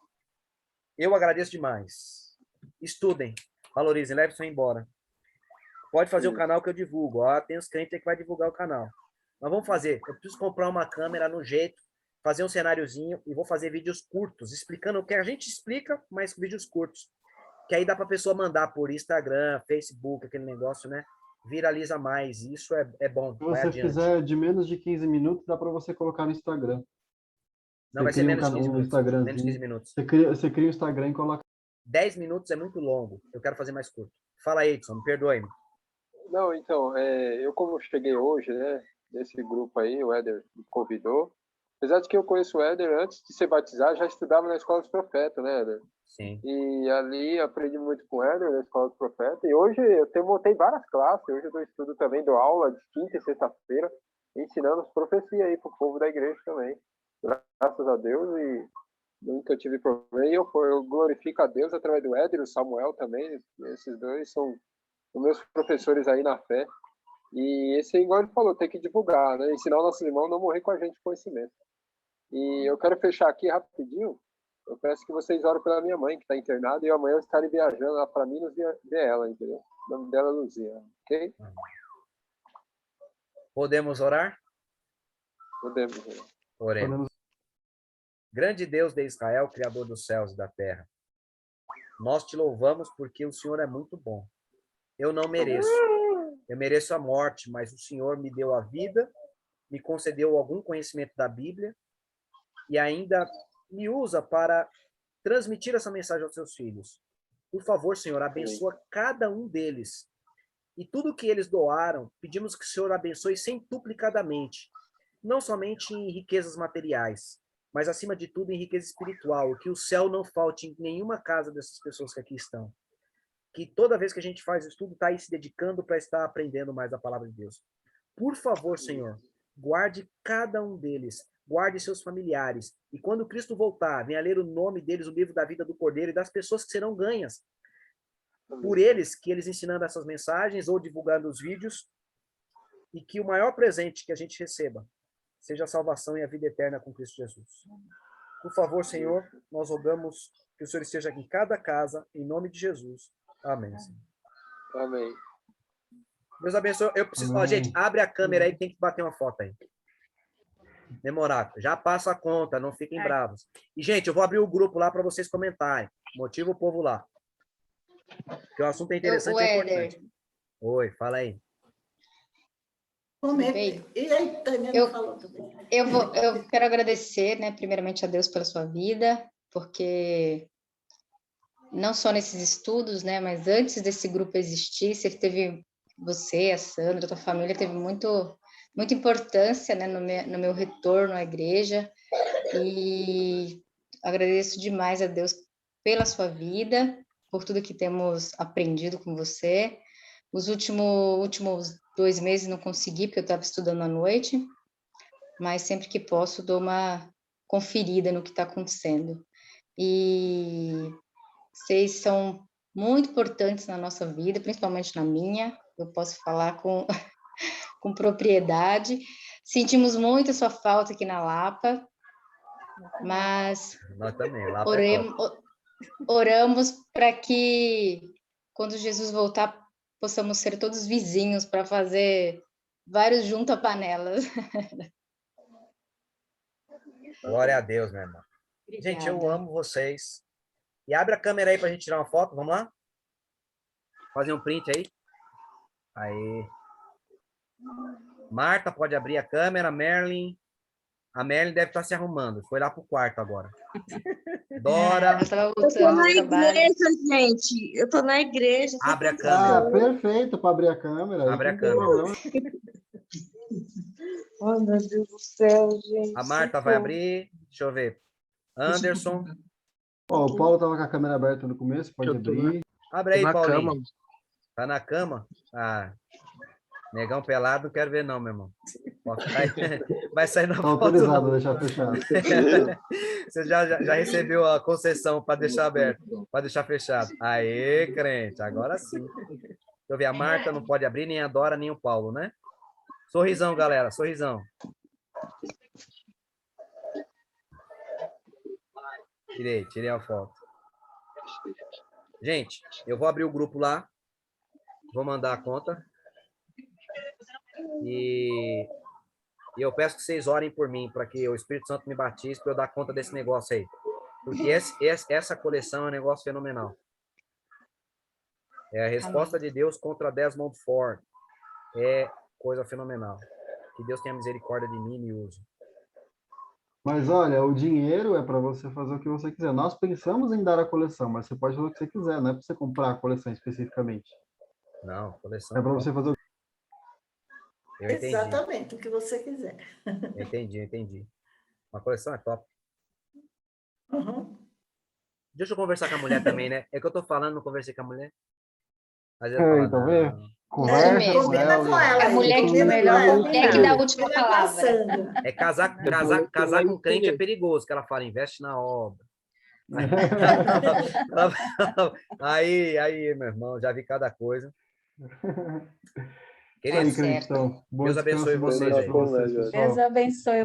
eu agradeço demais. Estudem. Valorizem. Leve isso embora. Pode fazer o canal que eu divulgo. Ó, tem os crentes aí que vai divulgar o canal. Mas vamos fazer. Eu preciso comprar uma câmera no jeito, fazer um cenáriozinho e vou fazer vídeos curtos, explicando o que a gente explica, mas vídeos curtos. Que aí dá para a pessoa mandar por Instagram, Facebook, aquele negócio, né? Viraliza mais. Isso é bom. Se você fizer de menos de 15 minutos, dá para você colocar no Instagram. Não, vai ser menos de 15 minutos. Instagramzinho. Menos de 15 minutos. Você cria o Instagram e coloca. 10 minutos é muito longo. Eu quero fazer mais curto. Fala aí, Edson, me perdoe-me. Não, então, eu como cheguei hoje, né, nesse grupo aí, o Éder me convidou. Apesar de que eu conheço o Éder antes de ser batizado, já estudava na Escola dos Profetas, né, Éder? Sim. E ali aprendi muito com o Éder na Escola dos Profetas. E hoje eu montei várias classes. Hoje eu dou estudo também, dou aula de quinta e sexta-feira, ensinando as profecias aí para o povo da igreja também. Graças a Deus, e nunca tive problema. E eu glorifico a Deus através do Éder e o Samuel também. Esses dois são os meus professores aí na fé. E esse, igual ele falou, tem que divulgar, né? Ensinar o nosso irmão a não morrer com a gente de conhecimento. E eu quero fechar aqui rapidinho. Eu peço que vocês orem pela minha mãe, que está internada, e amanhã eu estarei viajando lá para Minas ver ela, entendeu? O nome dela é Luzia, ok? Podemos orar? Podemos. Oremos. Podemos. Grande Deus de Israel, Criador dos céus e da terra, nós te louvamos porque o Senhor é muito bom. Eu não mereço. Eu mereço a morte, mas o Senhor me deu a vida, me concedeu algum conhecimento da Bíblia e ainda me usa para transmitir essa mensagem aos seus filhos. Por favor, Senhor, abençoa cada um deles. E tudo que eles doaram, pedimos que o Senhor abençoe centuplicadamente. Não somente em riquezas materiais, mas acima de tudo em riqueza espiritual. Que o céu não falte em nenhuma casa dessas pessoas que aqui estão. Que toda vez que a gente faz o estudo, está aí se dedicando para estar aprendendo mais a palavra de Deus. Por favor, Senhor, guarde cada um deles, guarde seus familiares. E quando Cristo voltar, venha ler o nome deles, o livro da vida do Cordeiro e das pessoas que serão ganhas por eles, que eles ensinando essas mensagens ou divulgando os vídeos, e que o maior presente que a gente receba seja a salvação e a vida eterna com Cristo Jesus. Por favor, Senhor, nós rogamos que o Senhor esteja aqui em cada casa, em nome de Jesus. Amém, Senhor. Amém. Deus abençoe. Eu preciso... Ó, gente, abre a câmera aí, tem que bater uma foto aí. Demorato. Já passa a conta, não fiquem bravos. E, gente, eu vou abrir o grupo lá para vocês comentarem. Motiva o povo lá. Porque o assunto é interessante e importante. Oi, fala aí. E aí, Tânia falou também. Eu quero agradecer, né, primeiramente a Deus pela sua vida, porque não só nesses estudos, né, mas antes desse grupo existir, você teve, você, a Sandra, a tua família, teve muita importância, né, no meu retorno à igreja, e agradeço demais a Deus pela sua vida, por tudo que temos aprendido com você. Os últimos 2 meses não consegui, porque eu estava estudando à noite, mas sempre que posso dou uma conferida no que está acontecendo. E vocês são muito importantes na nossa vida, principalmente na minha, eu posso falar com propriedade. Sentimos muito a sua falta aqui na Lapa, mas Nós também, Lapa oramos para que, quando Jesus voltar, possamos ser todos vizinhos para fazer vários junta-panelas. Glória a Deus, meu irmão. Obrigada. Gente, eu amo vocês. E abre a câmera aí pra gente tirar uma foto. Vamos lá? Fazer um print aí. Aí. Marta, pode abrir a câmera. Merlin. A Merlin deve estar se arrumando. Foi lá pro quarto agora. Dora. Eu tô na igreja, gente. Eu tô na igreja. Abre a câmera. Ah, perfeito para abrir a câmera. Abre a câmera. Oh, meu Deus do céu, gente. A Marta vai abrir. Deixa eu ver. Anderson. Ó, o Paulo estava com a câmera aberta no começo, pode abrir. Abre aí, na Paulinho. cama. Tá na cama? Ah. Negão pelado, não quero ver não, meu irmão. Vai sair na Tá foto. autorizado a deixar fechado. Você já recebeu a concessão para deixar aberto, para deixar fechado. Aê, crente, agora sim. Deixa eu ver, a Marta não pode abrir, nem a Dora, nem o Paulo, né? Sorrisão, galera, sorrisão. Tirei a foto. Gente, eu vou abrir o grupo lá, vou mandar a conta. E eu peço que vocês orem por mim, para que o Espírito Santo me batize, para eu dar conta desse negócio aí. Porque essa coleção é um negócio fenomenal. É a resposta de Deus contra Desmond Ford. É coisa fenomenal. Que Deus tenha misericórdia de mim e me use. Mas olha, o dinheiro é para você fazer o que você quiser. Nós pensamos em dar a coleção, mas você pode fazer o que você quiser, não é para você comprar a coleção especificamente. Não, coleção. É para você fazer o que Eu entendi. Exatamente, o que você quiser. Eu entendi. Uma coleção é top. Uhum. Deixa eu conversar com a mulher também, né? É que eu tô falando, não conversei com a mulher. Mas eu Ei, falo, tá não. vendo? Conversa mesmo. com Combina ela. com ela. A mulher que combina melhor com ela. é que dá a última Combina com a palavra. Sandra. É casar com crente é perigoso, que ela fala, investe na obra. Aí, meu irmão, já vi cada coisa. Aí, Queridos, crentão. Bom Deus abençoe descanso, boa vocês noite aí. pra vocês, pessoal. Deus abençoe.